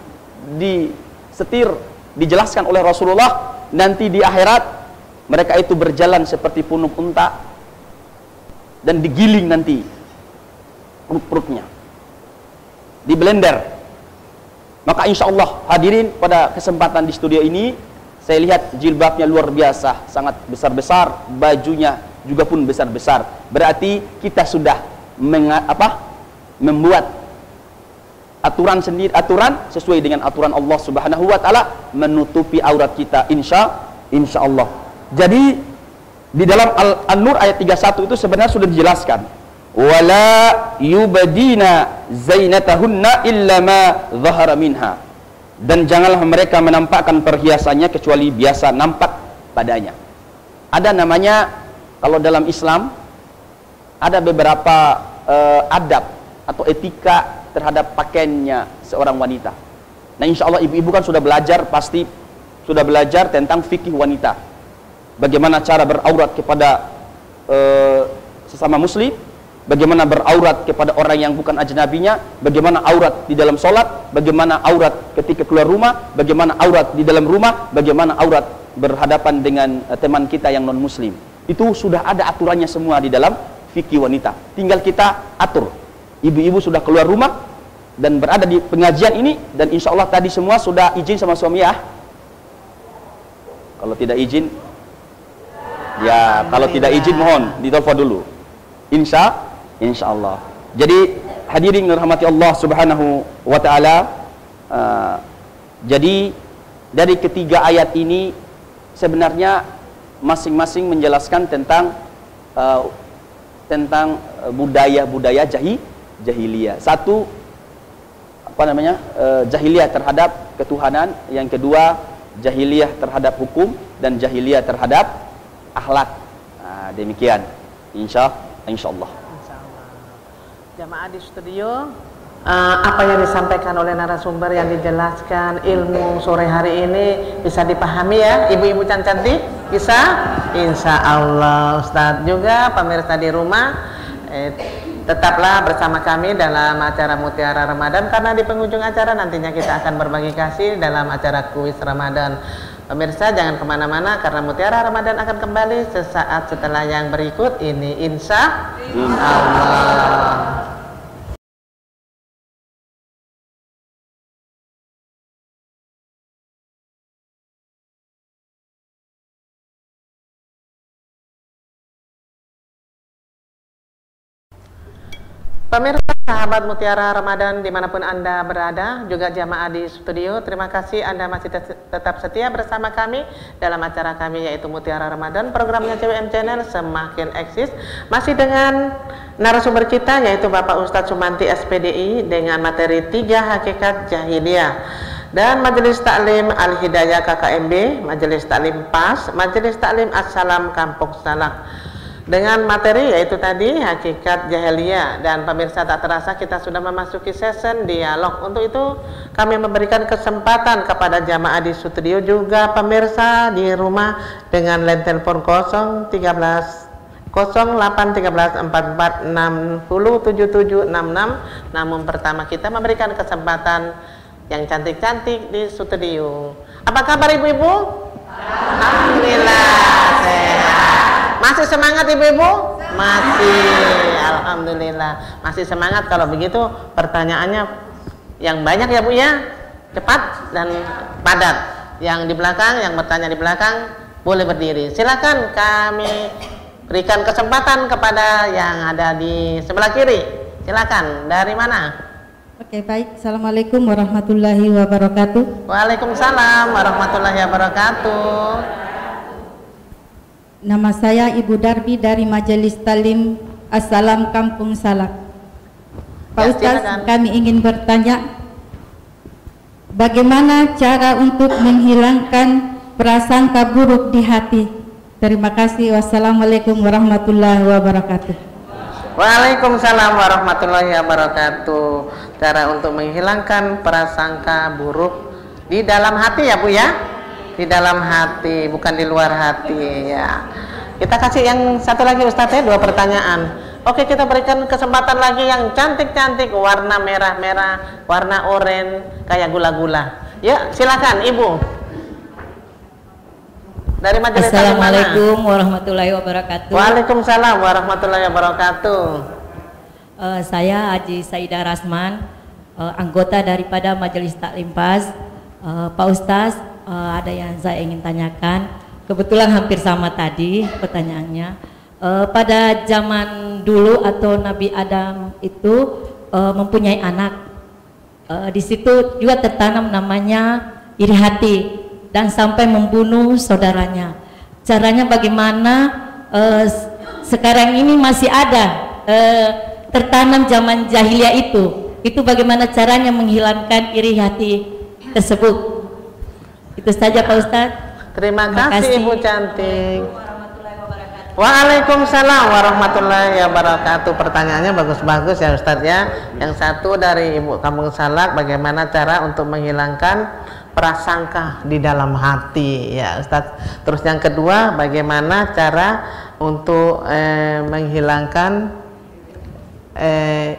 dijelaskan oleh Rasulullah, nanti di akhirat mereka itu berjalan seperti punuk unta dan digiling nanti perut-perutnya, di blender. Maka insya Allah hadirin, pada kesempatan di studio ini saya lihat jilbabnya luar biasa, sangat besar-besar, bajunya juga pun besar-besar. Berarti kita sudah membuat aturan sesuai dengan aturan Allah Subhanahu wa taala, menutupi aurat kita insya Allah. Jadi di dalam An-Nur ayat 31 itu sebenarnya sudah dijelaskan, wala yubadina zainatahunna illa ma dhahara minha, dan janganlah mereka menampakkan perhiasannya kecuali biasa nampak padanya. Ada namanya, kalau dalam Islam ada beberapa adab atau etika terhadap pakaiannya seorang wanita. Nah, insya Allah ibu-ibu kan sudah belajar, pasti sudah belajar tentang fikih wanita. Bagaimana cara beraurat kepada sesama muslim, bagaimana beraurat kepada orang yang bukan ajnabinya, bagaimana aurat di dalam sholat, bagaimana aurat ketika keluar rumah, bagaimana aurat di dalam rumah, bagaimana aurat berhadapan dengan teman kita yang non muslim. Itu sudah ada aturannya semua di dalam fikih wanita. Tinggal kita atur. Ibu-ibu sudah keluar rumah dan berada di pengajian ini, dan insya Allah tadi semua sudah izin sama suami ya. Kalau tidak izin, ya, kalau tidak izin mohon ditelepon dulu. Insya Allah. Jadi hadirin rahmati Allah Subhanahu wa taala, jadi dari ketiga ayat ini sebenarnya masing-masing menjelaskan tentang budaya-budaya jahiliyah. Satu, jahiliyah terhadap ketuhanan, yang kedua jahiliyah terhadap hukum, dan jahiliyah terhadap akhlak. Nah, demikian insya Allah. Jamaah di studio, apa yang disampaikan oleh narasumber yang dijelaskan ilmu sore hari ini bisa dipahami ya, ibu-ibu cantik? Bisa? Insya Allah. Ustadz juga, pemirsa di rumah, tetaplah bersama kami dalam acara Mutiara Ramadan, karena di penghujung acara nantinya kita akan berbagi kasih dalam acara kuis Ramadan. Pemirsa jangan kemana-mana, karena Mutiara Ramadan akan kembali sesaat setelah yang berikut ini, insya Allah. Pemirsa sahabat Mutiara Ramadan dimanapun Anda berada, juga jamaah di studio, terima kasih Anda masih tetap setia bersama kami dalam acara kami yaitu Mutiara Ramadan, programnya CWM Channel semakin eksis. Masih dengan narasumber kita yaitu Bapak Ustadz Sumanti SPDI dengan materi 3 hakikat jahiliyah, dan Majelis Taklim Al-Hidayah KKMB, Majelis Taklim PAS, Majelis Taklim As-Salam Kampung Salak, dengan materi yaitu tadi hakikat jahiliyah. Dan pemirsa, tak terasa kita sudah memasuki sesi dialog. Untuk itu kami memberikan kesempatan kepada jamaah di studio juga pemirsa di rumah dengan line telepon 013 081344607766. Namun pertama kita memberikan kesempatan yang cantik-cantik di studio. Apa kabar ibu-ibu? Alhamdulillah sehat. Masih semangat ibu-ibu? Masih. Alhamdulillah masih semangat. Kalau begitu pertanyaannya yang banyak ya Bu ya, cepat dan padat. Yang di belakang, yang bertanya di belakang boleh berdiri. Silakan kami berikan kesempatan kepada yang ada di sebelah kiri. Silakan, dari mana? Oke, baik. Assalamualaikum warahmatullahi wabarakatuh. Waalaikumsalam warahmatullahi wabarakatuh. Nama saya Ibu Darbi dari Majelis Talim Assalam Kampung Salak. Pak Ustaz, kami ingin bertanya, bagaimana cara untuk menghilangkan prasangka buruk di hati? Terima kasih. Wassalamualaikum warahmatullahi wabarakatuh. Waalaikumsalam warahmatullahi wabarakatuh. Cara untuk menghilangkan prasangka buruk di dalam hati ya Bu ya? Di dalam hati, bukan di luar hati ya. Kita kasih yang satu lagi Ustadz ya, 2 pertanyaan. Oke, kita berikan kesempatan lagi yang cantik-cantik, warna merah-merah, warna oranye, kayak gula-gula. Ya, silakan Ibu. Dari Majelis Talim. Assalamualaikum warahmatullahi wabarakatuh. Waalaikumsalam warahmatullahi wabarakatuh. Saya Haji Saidah Rasman, anggota daripada Majelis Taklim PAS. Pak Ustaz, ada yang saya ingin tanyakan. Kebetulan hampir sama tadi pertanyaannya. Pada zaman dulu atau Nabi Adam itu mempunyai anak. Di situ juga tertanam namanya iri hati dan sampai membunuh saudaranya. Caranya bagaimana? Sekarang ini masih ada tertanam zaman jahiliyah itu bagaimana caranya menghilangkan iri hati tersebut? Itu saja Pak Ustadz. Terima kasih Ibu cantik. Waalaikumsalam warahmatullahi wabarakatuh. Pertanyaannya bagus-bagus ya Ustadz ya. Yang satu dari Ibu Kampung Salak, bagaimana cara untuk menghilangkan prasangka di dalam hati ya Ustadz. Terus yang kedua, bagaimana cara untuk menghilangkan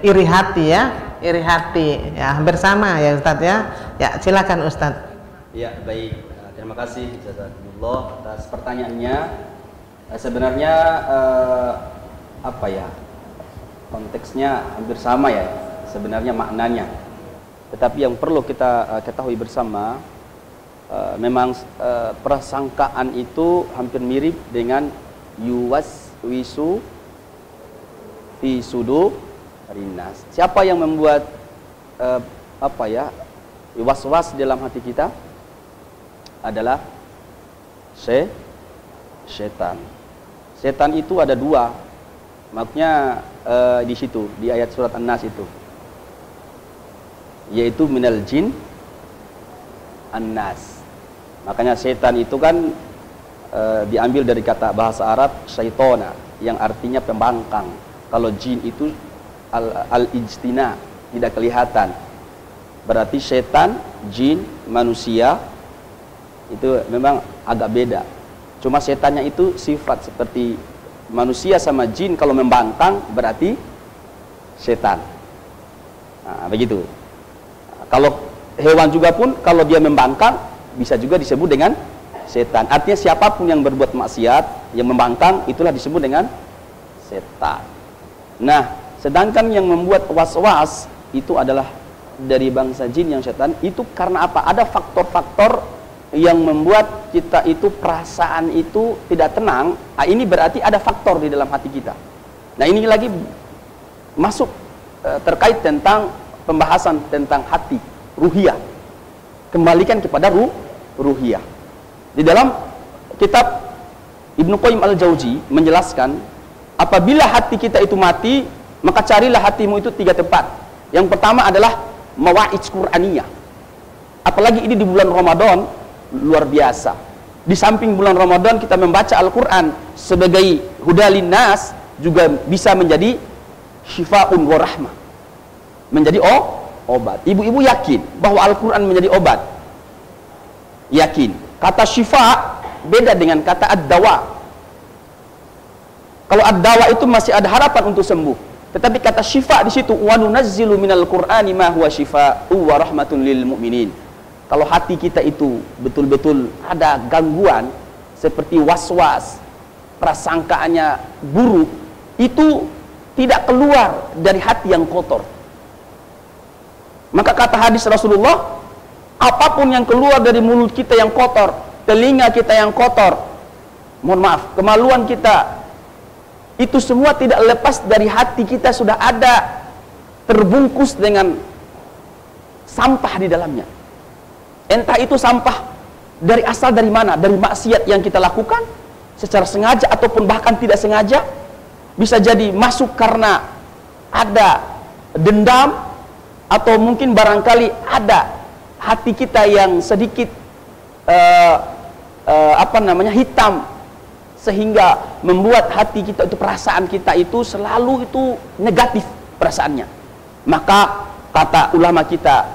iri hati ya, iri hati ya, hampir sama ya Ustadz ya. Ya silakan Ustadz. Ya baik, terima kasih jazakumullah atas pertanyaannya. Sebenarnya apa ya, konteksnya hampir sama ya sebenarnya maknanya. Tetapi yang perlu kita ketahui bersama, memang prasangkaan itu hampir mirip dengan yuwaswisu fi sudurinas. Siapa yang membuat apa ya, was-was dalam hati kita adalah setan. Setan itu ada 2, maksudnya di situ di ayat surat An-Nas itu, yaitu minal jin an-nas. Makanya setan itu kan diambil dari kata bahasa Arab syaitona yang artinya pembangkang. Kalau jin itu al-ijtina, tidak kelihatan. Berarti setan, jin, manusia itu memang agak beda. Cuma setannya itu sifat seperti manusia sama jin, kalau membangkang berarti setan. Nah, begitu. Kalau hewan juga pun kalau dia membangkang bisa juga disebut dengan setan. Artinya siapapun yang berbuat maksiat, yang membangkang, itulah disebut dengan setan. Nah, sedangkan yang membuat was-was itu adalah dari bangsa jin yang setan. Itu karena apa? Ada faktor-faktor yang membuat kita itu perasaan itu tidak tenang. Nah, ini berarti ada faktor di dalam hati kita. Nah, ini lagi masuk terkait tentang pembahasan tentang hati, ruhiyah. Kembalikan kepada ruhiyah. Di dalam kitab Ibnu Qayyim al-Jauzi menjelaskan, apabila hati kita itu mati, maka carilah hatimu itu 3 tempat. Yang pertama adalah mawa'id Qur'aniyah. Apalagi ini di bulan Ramadan, luar biasa. Di samping bulan Ramadan kita membaca Al-Quran sebagai hudalin nas, juga bisa menjadi syifa'un wa rahmah, menjadi obat. Ibu-ibu yakin bahwa Al-Quran menjadi obat? Yakin. Kata syifa beda dengan kata ad-dawa. Kalau ad-dawa itu masih ada harapan untuk sembuh. Tetapi kata syifa di situ, wa nunazzilu minal qur'ani ma huwa syifaa'u wa rahmatun lil mu'minin. Kalau hati kita itu betul-betul ada gangguan seperti was-was, prasangkaannya buruk, itu tidak keluar dari hati yang kotor. Maka kata hadis Rasulullah, apapun yang keluar dari mulut kita yang kotor, telinga kita yang kotor, mohon maaf, kemaluan kita, itu semua tidak lepas dari hati kita sudah ada terbungkus dengan sampah di dalamnya. Entah itu sampah dari asal dari mana, dari maksiat yang kita lakukan secara sengaja ataupun bahkan tidak sengaja. Bisa jadi masuk karena ada dendam, atau mungkin barangkali ada hati kita yang sedikit hitam, sehingga membuat hati kita itu, perasaan kita itu selalu itu negatif perasaannya. Maka kata ulama kita,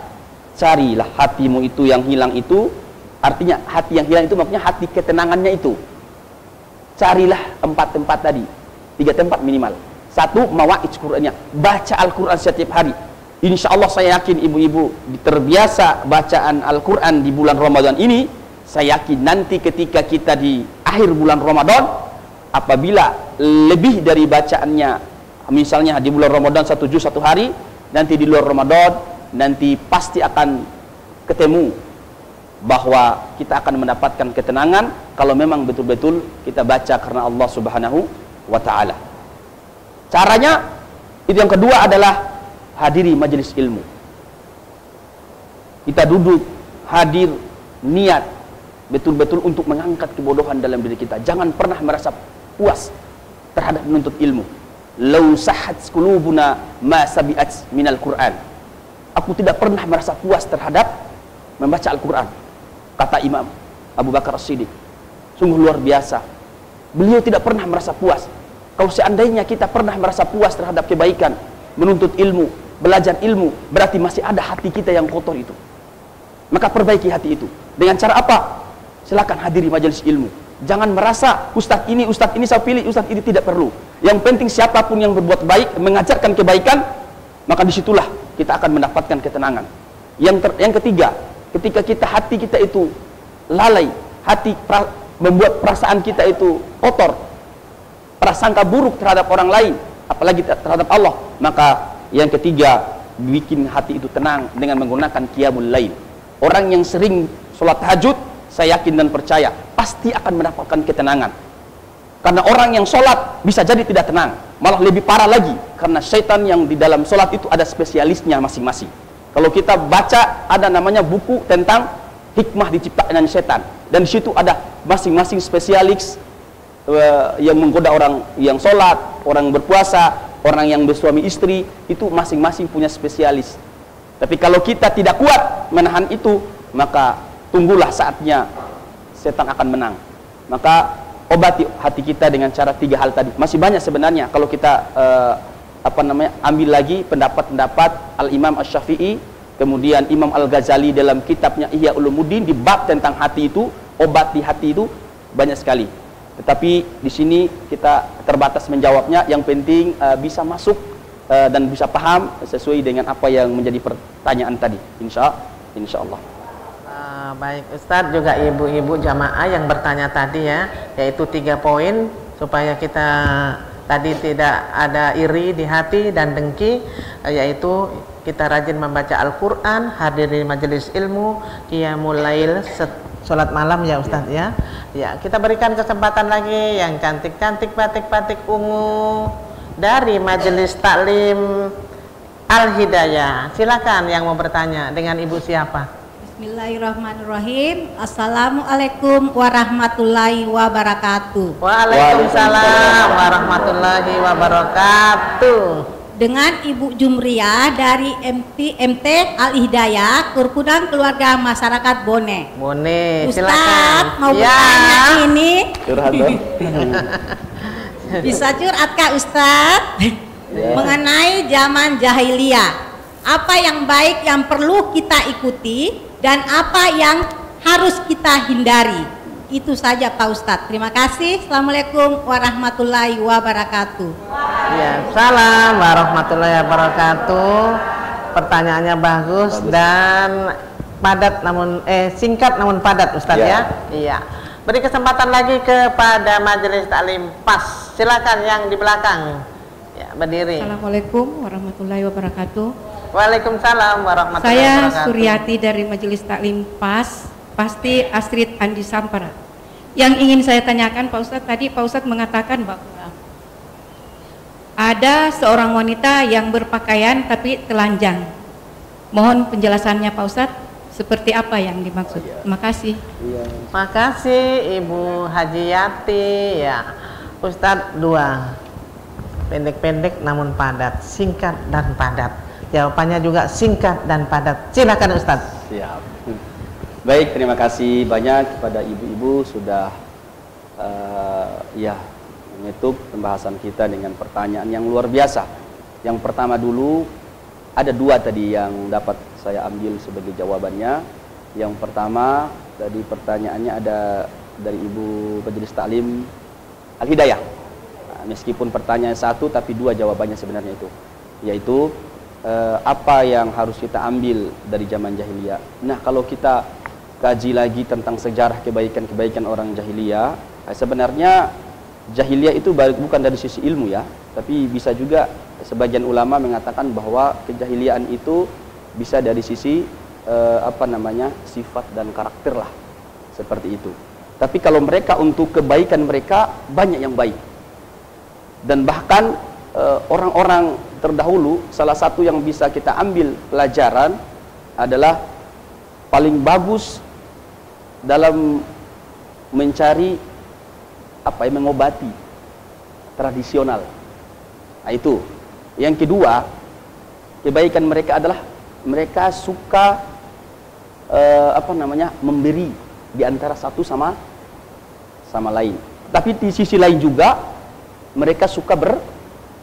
carilah hatimu itu yang hilang itu. Artinya hati yang hilang itu maksudnya hati ketenangannya itu. Carilah 4 tempat tadi, 3 tempat minimal. 1, mawa'idz Qur'annya, baca Al-Quran setiap hari. Insya Allah saya yakin ibu-ibu terbiasa bacaan Al-Quran di bulan Ramadan ini. Saya yakin nanti ketika kita di akhir bulan Ramadan, apabila lebih dari bacaannya, misalnya di bulan Ramadan 1 juz 1 hari, nanti di luar Ramadan, nanti pasti akan ketemu bahwa kita akan mendapatkan ketenangan kalau memang betul-betul kita baca karena Allah Subhanahu wa Ta'ala. Caranya, itu yang kedua adalah hadiri majelis ilmu. Kita duduk, hadir, niat betul-betul untuk mengangkat kebodohan dalam diri kita. Jangan pernah merasa puas terhadap menuntut ilmu. Lau sahat qulubuna ma sabi'at minal Qur'an. Aku tidak pernah merasa puas terhadap membaca Al-Quran. Kata Imam Abu Bakar As-Siddiq. Sungguh luar biasa. Beliau tidak pernah merasa puas. Kalau seandainya kita pernah merasa puas terhadap kebaikan, menuntut ilmu, belajar ilmu, berarti masih ada hati kita yang kotor itu. Maka perbaiki hati itu. Dengan cara apa? Silakan hadiri majelis ilmu. Jangan merasa ustadz ini saya pilih, ustadz ini tidak perlu. Yang penting siapapun yang berbuat baik, mengajarkan kebaikan, maka disitulah kita akan mendapatkan ketenangan. Yang ketiga, ketika hati kita itu lalai, membuat perasaan kita itu kotor, prasangka buruk terhadap orang lain, apalagi terhadap Allah, maka yang ketiga, bikin hati itu tenang dengan menggunakan qiyamul lail. Orang yang sering sholat tahajud, saya yakin dan percaya pasti akan mendapatkan ketenangan. Karena orang yang sholat bisa jadi tidak tenang, malah lebih parah lagi, karena syaitan yang di dalam sholat itu ada spesialisnya masing-masing. Kalau kita baca, ada namanya buku tentang hikmah diciptakan setan, dan di situ ada masing-masing spesialis yang menggoda orang yang sholat, orang berpuasa, orang yang bersuami istri, itu masing-masing punya spesialis. Tapi kalau kita tidak kuat menahan itu, maka tunggulah saatnya setan akan menang. Maka obati hati kita dengan cara 3 hal tadi. Masih banyak sebenarnya kalau kita ambil lagi pendapat-pendapat Al-Imam Asy-Syafi'i, kemudian Imam Al-Ghazali dalam kitabnya Ihya Ulumuddin di bab tentang hati itu, obat di hati itu banyak sekali. Tetapi di sini kita terbatas menjawabnya. Yang penting bisa masuk dan bisa paham sesuai dengan apa yang menjadi pertanyaan tadi. Insya Allah. Baik Ustadz, juga ibu-ibu jamaah yang bertanya tadi ya, yaitu 3 poin supaya kita tadi tidak ada iri di hati dan dengki, yaitu kita rajin membaca Al-Quran, hadiri majelis ilmu, qiyamul lail, sholat malam ya Ustadz ya. Ya, kita berikan kesempatan lagi yang cantik-cantik batik-batik ungu dari majelis taklim Al-Hidayah. Silakan yang mau bertanya. Dengan ibu siapa? Bismillahirrahmanirrahim. Assalamualaikum warahmatullahi wabarakatuh. Waalaikumsalam warahmatullahi wabarakatuh. Dengan Ibu Jumriyah dari MT Al-Hidayah, Kurkudan Keluarga Masyarakat Bone. Bone, Ustadz, silakan. mau bertanya ini. Curhat dong. Bisa curhat Kak Ustadz? Mengenai zaman jahiliyah. Apa yang baik yang perlu kita ikuti dan apa yang harus kita hindari. Itu saja Pak Ustadz. Terima kasih. Assalamualaikum warahmatullahi wabarakatuh. Ya, salam warahmatullahi wabarakatuh. Pertanyaannya bagus dan padat namun singkat namun padat Ustadz ya. Iya. Beri kesempatan lagi kepada majelis taklim PAS. Silakan yang di belakang. Ya, berdiri. Assalamualaikum warahmatullahi wabarakatuh. Waalaikumsalam warahmatullahi wabarakatuh. Saya Suryati dari Majelis Taklim PAS, pasti Astrid Andi Sampara. Yang ingin saya tanyakan Pak Ustadz, tadi Pak Ustadz mengatakan bahwa ada seorang wanita yang berpakaian tapi telanjang. Mohon penjelasannya Pak Ustadz, seperti apa yang dimaksud? Terima kasih. Makasih Ibu Haji Yati. Ya, Ustadz 2, pendek-pendek namun padat, singkat dan padat. Jawabannya juga singkat dan padat. Silakan Ustadz. Siap. Baik, terima kasih banyak kepada ibu-ibu sudah menutup pembahasan kita dengan pertanyaan yang luar biasa. Yang pertama dulu, ada 2 tadi yang dapat saya ambil sebagai jawabannya. Yang pertama tadi pertanyaannya ada dari Ibu Majelis Taklim Al-Hidayah. Nah, meskipun pertanyaan 1 tapi 2 jawabannya sebenarnya itu, yaitu apa yang harus kita ambil dari zaman jahiliyah. Nah, kalau kita kaji lagi tentang sejarah kebaikan-kebaikan orang jahiliyah, sebenarnya jahiliyah itu bukan dari sisi ilmu ya, tapi bisa juga sebagian ulama mengatakan bahwa kejahiliaan itu bisa dari sisi sifat dan karakter lah, seperti itu. Tapi kalau mereka untuk kebaikan mereka banyak yang baik, dan bahkan orang-orang terdahulu, salah satu yang bisa kita ambil pelajaran adalah paling bagus dalam mencari mengobati tradisional. Nah, itu. Yang kedua, kebaikan mereka adalah mereka suka memberi di antara satu sama lain. Tapi di sisi lain juga mereka suka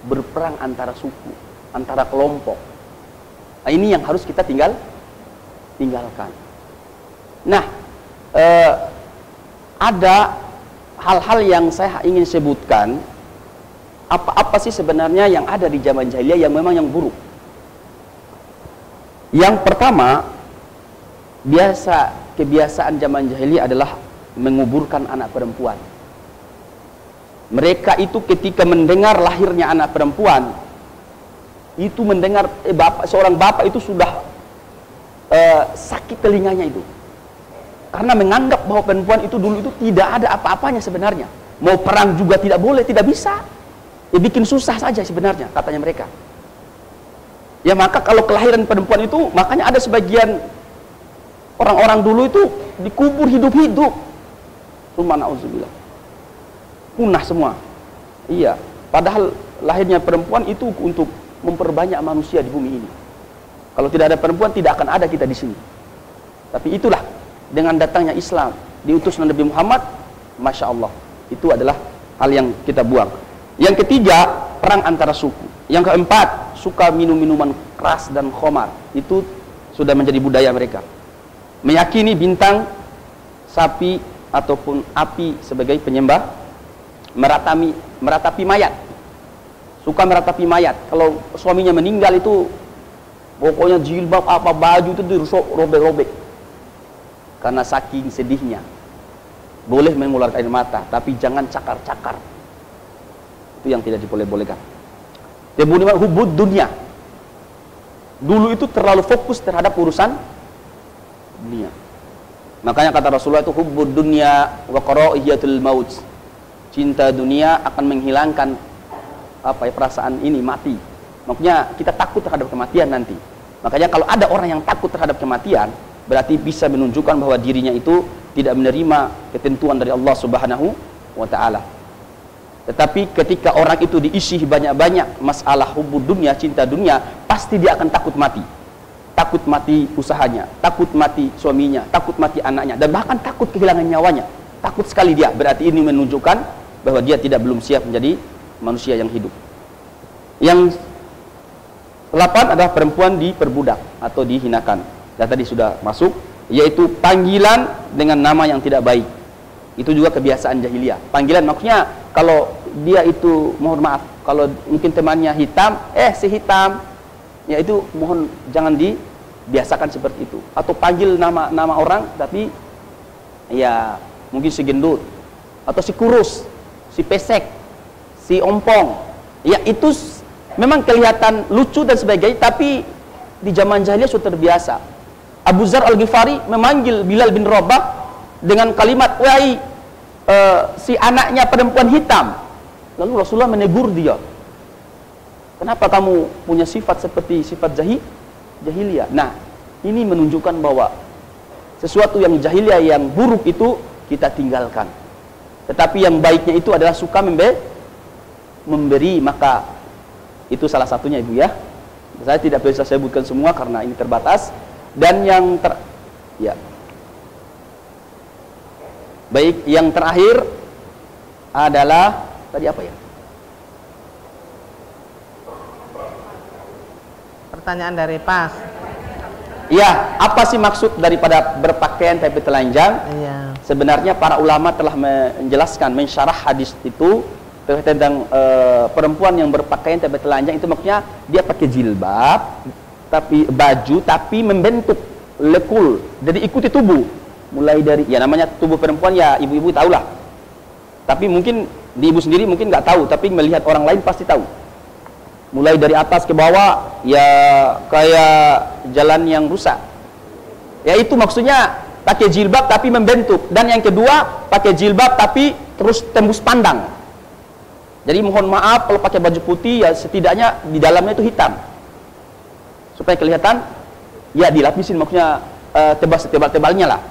berperang antara suku, antara kelompok. Nah, ini yang harus kita tinggalkan. Nah, ada hal-hal yang saya ingin sebutkan. Apa sih sebenarnya yang ada di zaman jahiliyah yang memang yang buruk? Yang pertama, kebiasaan zaman jahiliyah adalah menguburkan anak perempuan. Mereka itu ketika mendengar lahirnya anak perempuan, itu mendengar seorang bapak itu sudah sakit telinganya itu, karena menganggap bahwa perempuan itu dulu itu tidak ada apa-apanya sebenarnya. Mau perang juga tidak boleh, tidak bisa. Ya bikin susah saja sebenarnya, katanya mereka. Ya maka kalau kelahiran perempuan itu, makanya ada sebagian orang-orang dulu itu dikubur hidup-hidup. Subhanallah, punah semua. Iya, padahal lahirnya perempuan itu untuk memperbanyak manusia di bumi ini. Kalau tidak ada perempuan, tidak akan ada kita di sini. Tapi itulah, dengan datangnya Islam, diutus Nabi Muhammad, Masya Allah, itu adalah hal yang kita buang. Yang ketiga, perang antara suku. Yang keempat, suka minum minuman keras dan khomar. Itu sudah menjadi budaya mereka. Meyakini bintang, sapi, ataupun api sebagai penyembah, meratapi mayat. Suka meratapi mayat. Kalau suaminya meninggal itu, pokoknya jilbab apa baju itu dirobek-robek. Karena saking sedihnya. Boleh mengeluarkan air mata, tapi jangan cakar-cakar. Itu yang tidak diboleh-bolehkan. Hubud dunia. Dulu itu terlalu fokus terhadap urusan dunia. Makanya kata Rasulullah itu hubud dunia wa qaraiyatul maut. Cinta dunia akan menghilangkan perasaan ini mati. Maksudnya kita takut terhadap kematian nanti. Makanya kalau ada orang yang takut terhadap kematian, berarti bisa menunjukkan bahwa dirinya itu tidak menerima ketentuan dari Allah Subhanahu wa taala. Tetapi ketika orang itu diisi banyak-banyak masalah hubud dunia, cinta dunia, pasti dia akan takut mati. Takut mati usahanya, takut mati suaminya, takut mati anaknya, dan bahkan takut kehilangan nyawanya. Takut sekali dia. Berarti ini menunjukkan bahwa dia belum siap menjadi manusia yang hidup. Yang 8 adalah perempuan diperbudak atau dihinakan. Dan tadi sudah masuk, yaitu panggilan dengan nama yang tidak baik. Itu juga kebiasaan jahiliyah. Panggilan maksudnya kalau dia itu, mohon maaf, kalau mungkin temannya hitam, si hitam, ya itu mohon jangan dibiasakan seperti itu. Atau panggil nama orang tapi ya mungkin si gendut atau si kurus, si pesek, si ompong. Ya itu memang kelihatan lucu dan sebagainya, tapi di zaman jahiliyah sudah terbiasa. Abu Dzar Al-Ghifari memanggil Bilal bin Rabah dengan kalimat, wahai si anaknya perempuan hitam. Lalu Rasulullah menegur dia, kenapa kamu punya sifat seperti sifat jahiliyah? Nah, ini menunjukkan bahwa sesuatu yang jahiliyah yang buruk itu kita tinggalkan. Tetapi yang baiknya itu adalah suka memberi, maka itu salah satunya Ibu ya. Saya tidak bisa sebutkan semua karena ini terbatas. Dan yang baik, yang terakhir adalah tadi apa ya? Pertanyaan dari Pas. Ya, apa sih maksud daripada berpakaian tapi telanjang? Iya. Sebenarnya para ulama telah menjelaskan, mensyarah hadis itu tentang perempuan yang berpakaian tapi telanjang, itu maksudnya dia pakai jilbab, tapi baju tapi membentuk lekul, jadi ikuti tubuh. Mulai dari, ya namanya tubuh perempuan ya ibu-ibu tahulah. Tapi mungkin di ibu sendiri mungkin nggak tahu, tapi melihat orang lain pasti tahu. Mulai dari atas ke bawah ya kayak jalan yang rusak. Ya itu maksudnya pakai jilbab tapi membentuk. Dan yang kedua pakai jilbab tapi terus tembus pandang. Jadi mohon maaf kalau pakai baju putih ya setidaknya di dalamnya itu hitam. Supaya kelihatan ya dilapisin, maksudnya tebal-tebalnya lah.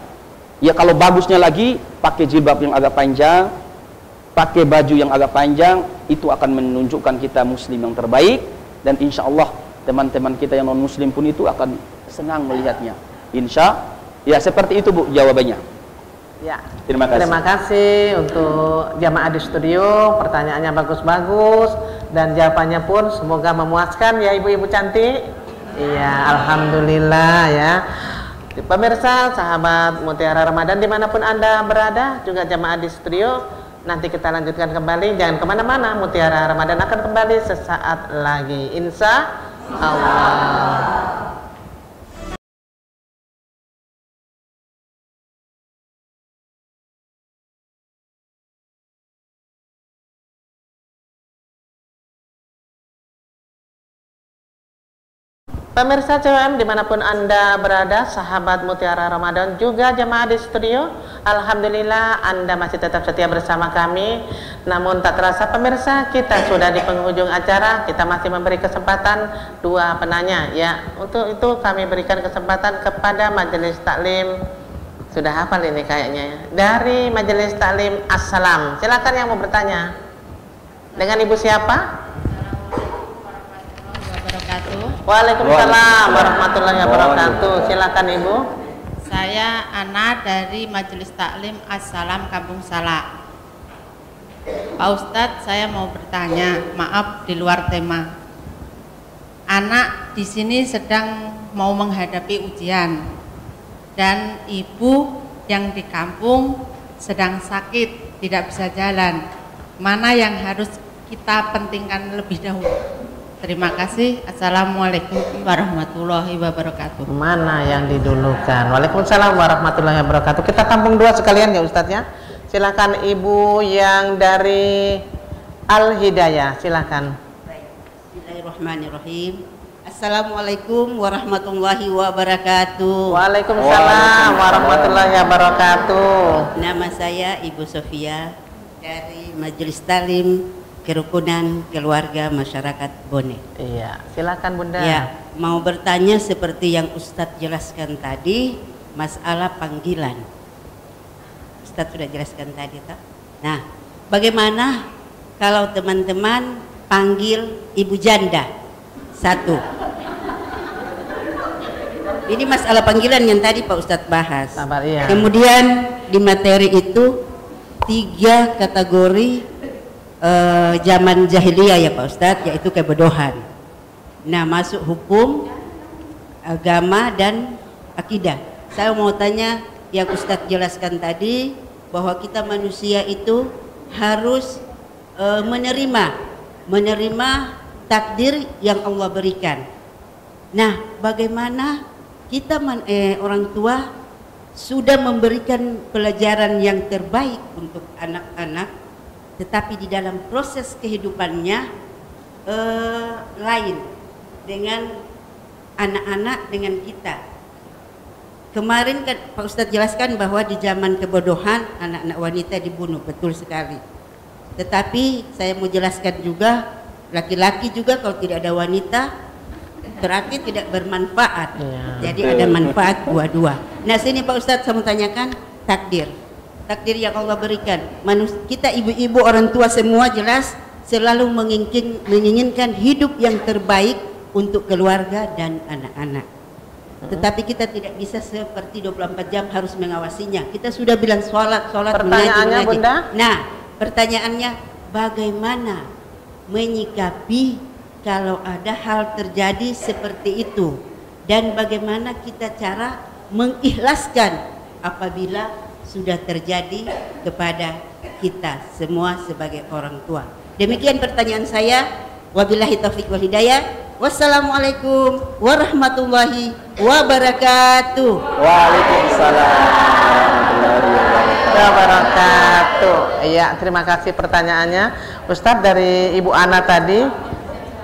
Ya kalau bagusnya lagi pakai jilbab yang agak panjang, pakai baju yang agak panjang, itu akan menunjukkan kita muslim yang terbaik. Dan insya Allah teman-teman kita yang non muslim pun itu akan senang melihatnya. Ya seperti itu Bu jawabannya. Ya, terima kasih. Terima kasih untuk jamaah di studio, pertanyaannya bagus-bagus dan jawabannya pun semoga memuaskan ya ibu-ibu cantik. Iya, alhamdulillah ya. Pemirsa, sahabat Mutiara Ramadan dimanapun Anda berada, juga jamaah di studio, nanti kita lanjutkan kembali. Jangan kemana-mana, Mutiara Ramadan akan kembali sesaat lagi, insya Allah. Pemirsa CWM dimanapun Anda berada, sahabat Mutiara Ramadan, juga jemaah di studio, alhamdulillah Anda masih tetap setia bersama kami. Namun tak terasa pemirsa, kita sudah di penghujung acara. Kita masih memberi kesempatan dua penanya ya. Untuk itu kami berikan kesempatan kepada Majelis Taklim. Sudah hafal ini kayaknya ya. Dari Majelis Taklim Assalam. Silakan yang mau bertanya. Dengan Ibu siapa? Waalaikumsalam warahmatullahi wabarakatuh. Silakan Ibu. Saya Ana dari Majelis Taklim Assalam Kampung Salak. Pak Ustadz, saya mau bertanya, maaf di luar tema. Anak di sini sedang mau menghadapi ujian dan ibu yang di kampung sedang sakit, tidak bisa jalan. Mana yang harus kita pentingkan lebih dahulu? Terima kasih. Assalamualaikum warahmatullahi wabarakatuh. Mana yang didulukan? Waalaikumsalam warahmatullahi wabarakatuh. Kita tampung dua sekalian ya Ustadz ya. Silakan Ibu yang dari Al Hidayah. Silakan. Bismillahirrahmanirrahim. Assalamualaikum warahmatullahi wabarakatuh. Waalaikumsalam warahmatullahi wabarakatuh. Nama saya Ibu Sofia dari Majelis Taklim Kerukunan Keluarga Masyarakat Bone. Iya, silakan Bunda. Ya, mau bertanya seperti yang Ustadz jelaskan tadi, masalah panggilan. Ustadz sudah jelaskan tadi, toh. Nah, bagaimana kalau teman-teman panggil ibu janda? Satu. Ini masalah panggilan yang tadi Pak Ustadz bahas. Sabar, iya. Kemudian di materi itu 3 kategori zaman jahiliyah ya Pak Ustadz, yaitu kebodohan. Nah, masuk hukum, agama dan akidah. Saya mau tanya yang Ustadz jelaskan tadi, bahwa kita manusia itu harus menerima takdir yang Allah berikan. Nah, bagaimana kita orang tua sudah memberikan pelajaran yang terbaik untuk anak-anak, tetapi di dalam proses kehidupannya lain dengan anak-anak dengan kita. Kemarin kan Pak Ustadz jelaskan bahwa di zaman kebodohan anak-anak wanita dibunuh, betul sekali. Tetapi saya mau jelaskan juga, laki-laki juga kalau tidak ada wanita berarti tidak bermanfaat. Jadi ada manfaat dua-dua. Nah sini Pak Ustadz saya mau tanyakan takdir yang Allah berikan. Kita ibu-ibu orang tua semua jelas selalu menginginkan hidup yang terbaik untuk keluarga dan anak-anak. Tetapi kita tidak bisa seperti 24 jam harus mengawasinya. Kita sudah bilang sholat pertanyaannya mengaji. Bunda? Nah pertanyaannya bagaimana menyikapi kalau ada hal terjadi seperti itu, dan bagaimana kita cara mengikhlaskan apabila sudah terjadi kepada kita semua sebagai orang tua. Demikian pertanyaan saya. Wabillahi taufiq wal hidayah. Wassalamualaikum warahmatullahi wabarakatuh. Waalaikumsalam warahmatullahi wabarakatuh. Iya, terima kasih pertanyaannya. Ustadz, dari Ibu Ana tadi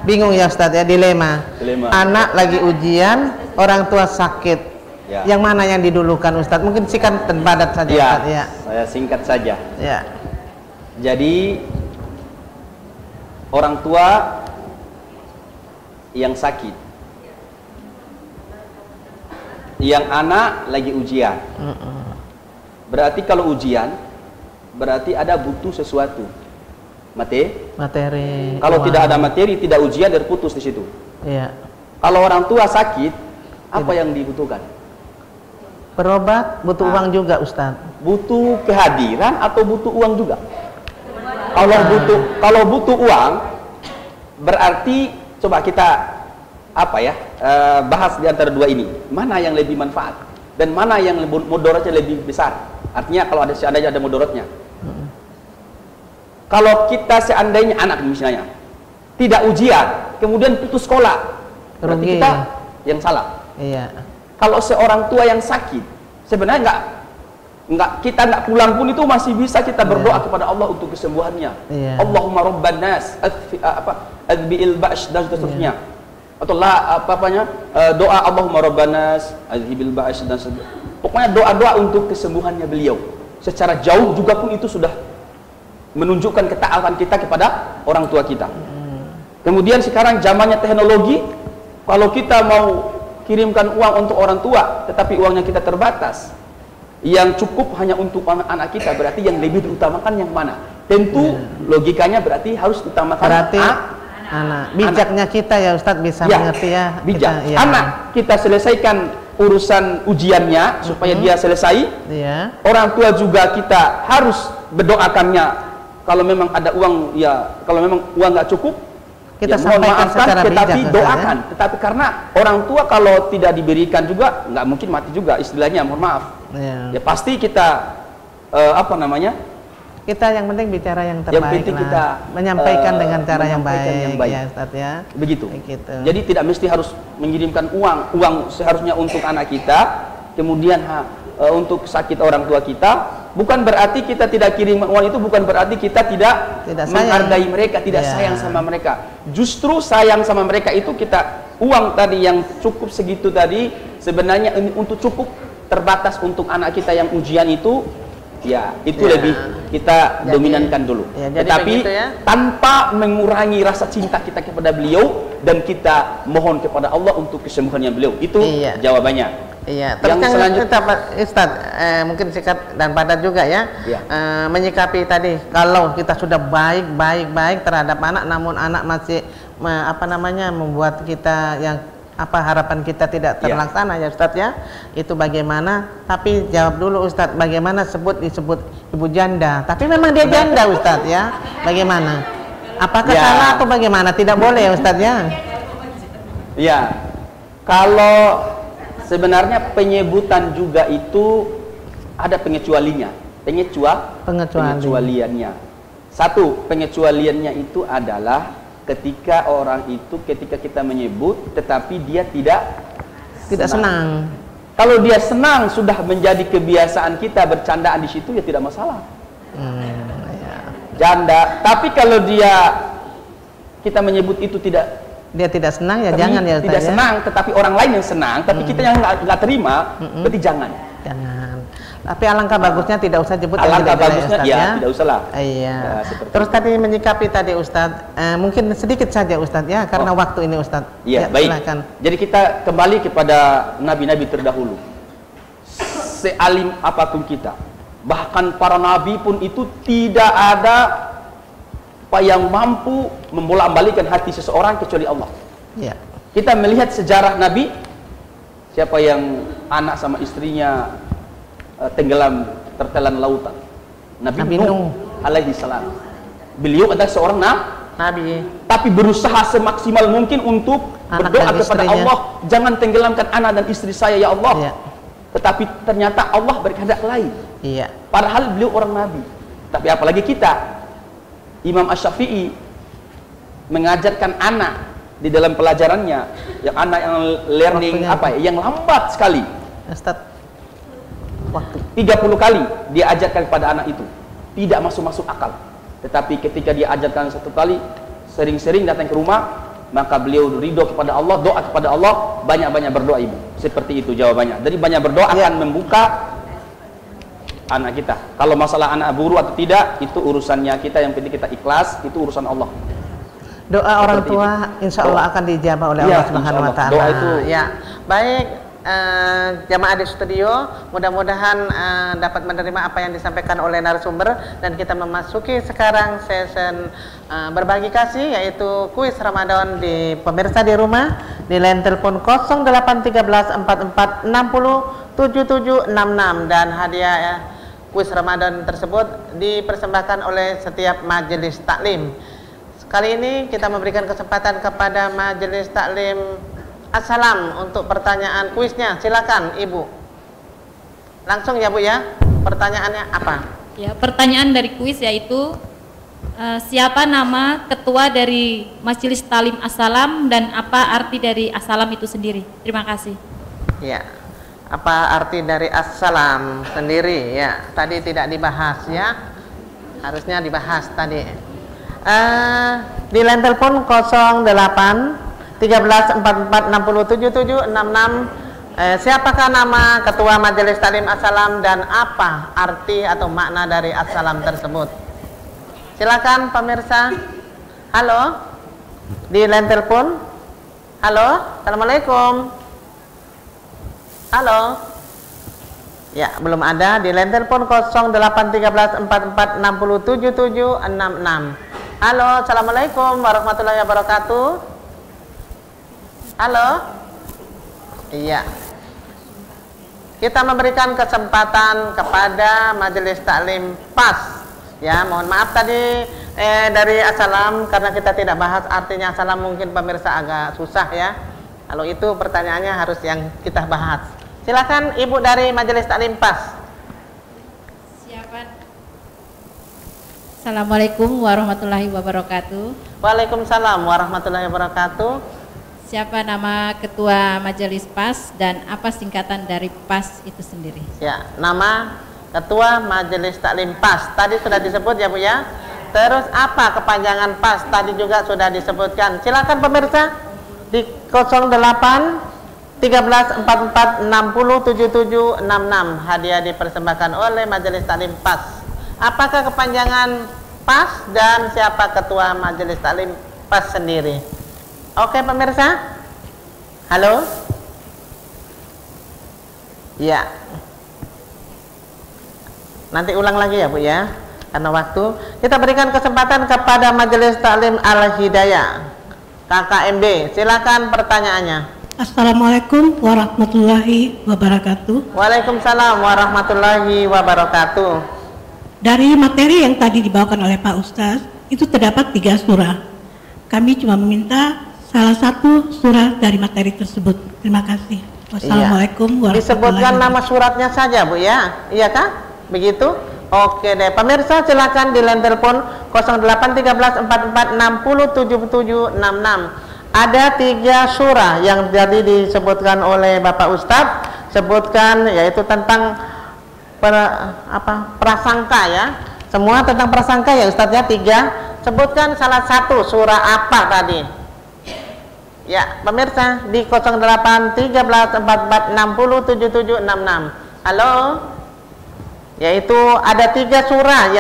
bingung ya Ustadz ya, dilema. Anak lagi ujian, orang tua sakit. Ya. Yang mana yang didulukan Ustadz? Mungkin singkat dan padat saja ya, Ustadz ya. Saya singkat saja. Ya. Jadi orang tua yang sakit, yang anak lagi ujian. Berarti kalau ujian berarti ada butuh sesuatu, materi. Kalau tidak ada materi, tidak ujian, terputus di situ. Iya. Kalau orang tua sakit, apa yang dibutuhkan? Berobat, butuh uang juga Ustadz. Butuh kehadiran atau butuh uang juga? Kalau butuh uang, berarti coba kita bahas di antara dua ini, mana yang lebih manfaat dan mana yang mudaratnya lebih besar. Artinya kalau seandainya ada mudaratnya. Kalau kita seandainya anak misalnya tidak ujian, kemudian putus sekolah, berarti kita yang salah. Iya. Kalau seorang tua yang sakit, sebenarnya kita nggak pulang pun itu masih bisa kita berdoa kepada Allah untuk kesembuhannya. Allahumma rabban nas adbi'il ba's dan seterusnya. Atau doa Allahumma rabban nas adhibil ba's dan seterusnya. Pokoknya doa-doa untuk kesembuhannya beliau. Secara jauh juga pun itu sudah menunjukkan ketaatan kita kepada orang tua kita. Kemudian sekarang zamannya teknologi, kalau kita mau kirimkan uang untuk orang tua tetapi uangnya kita terbatas, yang cukup hanya untuk anak kita, berarti yang lebih diutamakan yang mana? Tentu logikanya berarti harus utamakan anak. Bijaknya kita ya Ustadz bisa mengerti ya. Bijak. Anak kita selesaikan urusan ujiannya supaya dia selesai. Orang tua juga kita harus berdoakannya. Kalau memang ada uang ya, kalau memang uang nggak cukup, kita sampaikan secara bijak, tetapi doakan. Tetapi karena orang tua kalau tidak diberikan juga nggak mungkin mati juga istilahnya, mohon maaf. Ya pasti kita kita yang penting bicara yang terbaik. Yang penting kita menyampaikan dengan cara yang baik, ya Ustadz ya. Begitu. Jadi tidak mesti harus mengirimkan uang seharusnya untuk anak kita, kemudian untuk sakit orang tua kita. Bukan berarti kita tidak kirim uang, itu bukan berarti kita tidak menghargai mereka, tidak sayang sama mereka. Justru sayang sama mereka itu kita uang tadi yang cukup segitu tadi sebenarnya untuk cukup terbatas untuk anak kita yang ujian itu, ya itu lebih kita dominankan dulu. Tetapi tanpa mengurangi rasa cinta kita kepada beliau dan kita mohon kepada Allah untuk kesembuhannya beliau. Itu jawabannya. Iya, terus yang selanjutnya Ustadz, mungkin singkat dan padat juga ya, menyikapi tadi kalau kita sudah baik terhadap anak, namun anak masih membuat kita yang harapan kita tidak terlaksana ya Ustadz ya, itu bagaimana? Tapi jawab dulu Ustadz, bagaimana disebut ibu janda, tapi memang dia janda Ustadz ya, bagaimana? Apakah salah atau bagaimana? Tidak boleh ya Ustadz ya? Iya, kalau sebenarnya penyebutan juga itu ada pengecualinya. pengecualiannya. Satu, pengecualiannya itu adalah ketika orang itu ketika kita menyebut tetapi dia tidak senang. Kalau dia senang sudah menjadi kebiasaan kita bercandaan di situ ya tidak masalah. Janda. Tapi kalau kita menyebut itu dia tidak senang ya jangan ya. Tidak senang, tetapi orang lain yang senang, tapi kita yang nggak terima, berarti jangan. Tapi alangkah bagusnya tidak usah jemput. Alangkah bagusnya ya tidak usah lah. Iya. Terus tadi menyikapi tadi Ustadz, mungkin sedikit saja Ustadz ya, karena waktu ini Ustadz. Iya, baik. Silakan. Jadi kita kembali kepada nabi-nabi terdahulu. Sealim apapun kita, bahkan para nabi pun itu tidak ada yang mampu membolak-balikkan hati seseorang kecuali Allah. Iya. Kita melihat sejarah nabi, siapa yang anak sama istrinya tertelan lautan, Nabi Nuh alaihi salam. Beliau adalah seorang nabi, tapi berusaha semaksimal mungkin untuk berdoa kepada Allah, jangan tenggelamkan anak dan istri saya ya Allah. Tetapi ternyata Allah berkehendak lain. Padahal beliau orang nabi. Tapi apalagi kita, Imam Asy-Syafi'i mengajarkan anak di dalam pelajarannya, yang anak yang learning yang lambat sekali. Ustaz, waktu 30 kali dia ajarkan kepada anak itu, tidak masuk akal. Tetapi ketika dia ajarkan satu kali, sering-sering datang ke rumah, maka beliau ridho kepada Allah, doa kepada Allah, banyak-banyak berdoa ibu. Seperti itu jawabannya. Jadi banyak berdoa akan membuka anak kita. Kalau masalah anak buru atau tidak, itu urusannya kita. Yang penting kita ikhlas, itu urusan Allah. Doa orang tua insya Allah akan dijabah oleh Allah Subhanahu wa Ta'ala. Doa itu baik. Jamaah di studio, mudah-mudahan dapat menerima apa yang disampaikan oleh narasumber, dan kita memasuki sekarang session berbagi kasih, yaitu kuis Ramadan di pemirsa di rumah di line telepon 081344607766, dan hadiah kuis Ramadan tersebut dipersembahkan oleh setiap majelis taklim. Kali ini kita memberikan kesempatan kepada majelis taklim Assalam untuk pertanyaan kuisnya. Silakan Ibu. Langsung ya Bu ya. Pertanyaannya apa? Ya, pertanyaan dari kuis yaitu siapa nama ketua dari Majelis Taklim Assalam dan apa arti dari Assalam itu sendiri? Terima kasih. Ya. Apa arti dari Assalam sendiri ya? Tadi tidak dibahas ya. Harusnya dibahas tadi. Di line telepon 08 1344607766. Siapakah nama ketua Majelis Taklim Assalam dan apa arti atau makna dari Assalam tersebut? Silakan pemirsa. Halo, di line telepon. Halo, assalamualaikum. Halo. Ya, belum ada. Di line telepon 081344607766. Halo, assalamualaikum warahmatullahi wabarakatuh. Halo. Iya. Kita memberikan kesempatan kepada Majelis Taklim PAS. Ya, mohon maaf tadi dari Assalam karena kita tidak bahas artinya Assalam, mungkin pemirsa agak susah ya. Kalau itu pertanyaannya harus yang kita bahas. Silakan Ibu dari Majelis Taklim PAS. Siapa? Assalamualaikum warahmatullahi wabarakatuh. Waalaikumsalam warahmatullahi wabarakatuh. Siapa nama ketua Majelis PAS dan apa singkatan dari PAS itu sendiri? Ya, nama ketua Majelis Taklim PAS tadi sudah disebut ya Bu ya. Terus apa kepanjangan PAS tadi juga sudah disebutkan. Silakan pemirsa di 081344607766. Hadiah dipersembahkan oleh Majelis Taklim PAS. Apakah kepanjangan PAS dan siapa ketua Majelis Taklim PAS sendiri? Oke pemirsa. Halo. Ya. Nanti ulang lagi ya Bu ya, karena waktu. Kita berikan kesempatan kepada Majelis Taklim Al-Hidayah KKMB. Silakan pertanyaannya. Assalamualaikum warahmatullahi wabarakatuh. Waalaikumsalam warahmatullahi wabarakatuh. Dari materi yang tadi dibawakan oleh Pak Ustadz, itu terdapat 3 surah. Kami cuma meminta salah satu surah dari materi tersebut. Terima kasih. Wassalamualaikum warahmatullahi wabarakatuh. Disebutkan nama suratnya saja Bu ya. Iya kah? Begitu? Oke deh, pemirsa silakan di line telepon 081344607766. Ada 3 surah yang tadi disebutkan oleh Bapak Ustadz, sebutkan yaitu tentang prasangka ya. Semua tentang prasangka ya Ustadz ya, 3. Sebutkan salah satu surah apa tadi? Ya, pemirsa di 081344607766. Halo. Yaitu ada 3 surat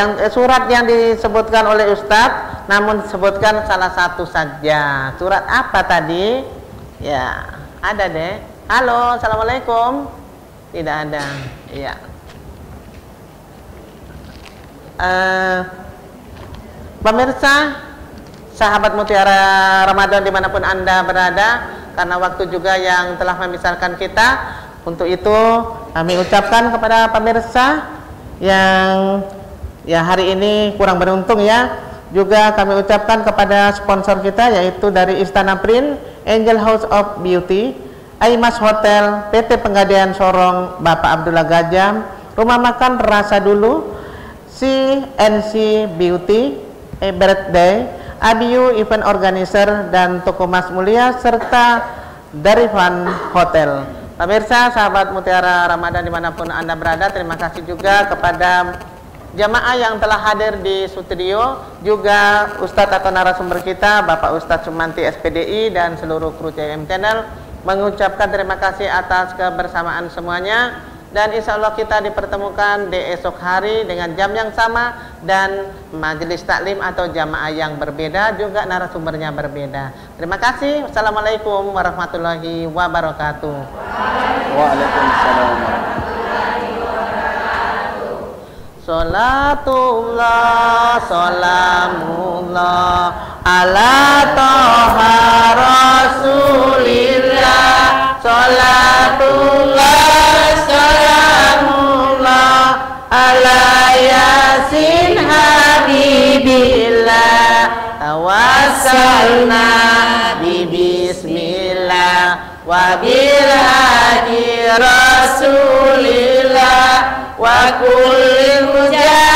yang disebutkan oleh Ustadz, namun disebutkan salah satu saja. Surat apa tadi? Ya, ada deh. Halo, assalamualaikum. Tidak ada. Ya. Pemirsa, sahabat Mutiara Ramadan dimanapun Anda berada, karena waktu juga yang telah memisahkan kita, untuk itu kami ucapkan kepada pemirsa yang ya hari ini kurang beruntung ya, juga kami ucapkan kepada sponsor kita yaitu dari Istana Print, Angel House of Beauty, Aimas Hotel, PT Penggadaian Sorong, Bapak Abdullah Gajam, Rumah Makan Rasa Dulu, CNC Beauty, Birthday, Adiu Event Organizer, dan Toko Mas Mulia, serta dari Van Hotel. Pemirsa, sahabat Mutiara Ramadan dimanapun Anda berada, terima kasih juga kepada jamaah yang telah hadir di studio, juga Ustadz atau narasumber kita, Bapak Ustadz Sumanti SPDI, dan seluruh kru CWM Channel, mengucapkan terima kasih atas kebersamaan semuanya. Dan insya Allah kita dipertemukan di esok hari dengan jam yang sama dan majelis taklim atau jamaah yang berbeda, juga narasumbernya berbeda. Terima kasih. Wassalamualaikum warahmatullahi wabarakatuh. Waalaikumsalam. Salatullah, salamullah ala toha rasulillah. Salatullah, salamullah ala yasin habibillah. Tawassalna bi bismillah wa bil hadi rasulillah wa kullil mujahidin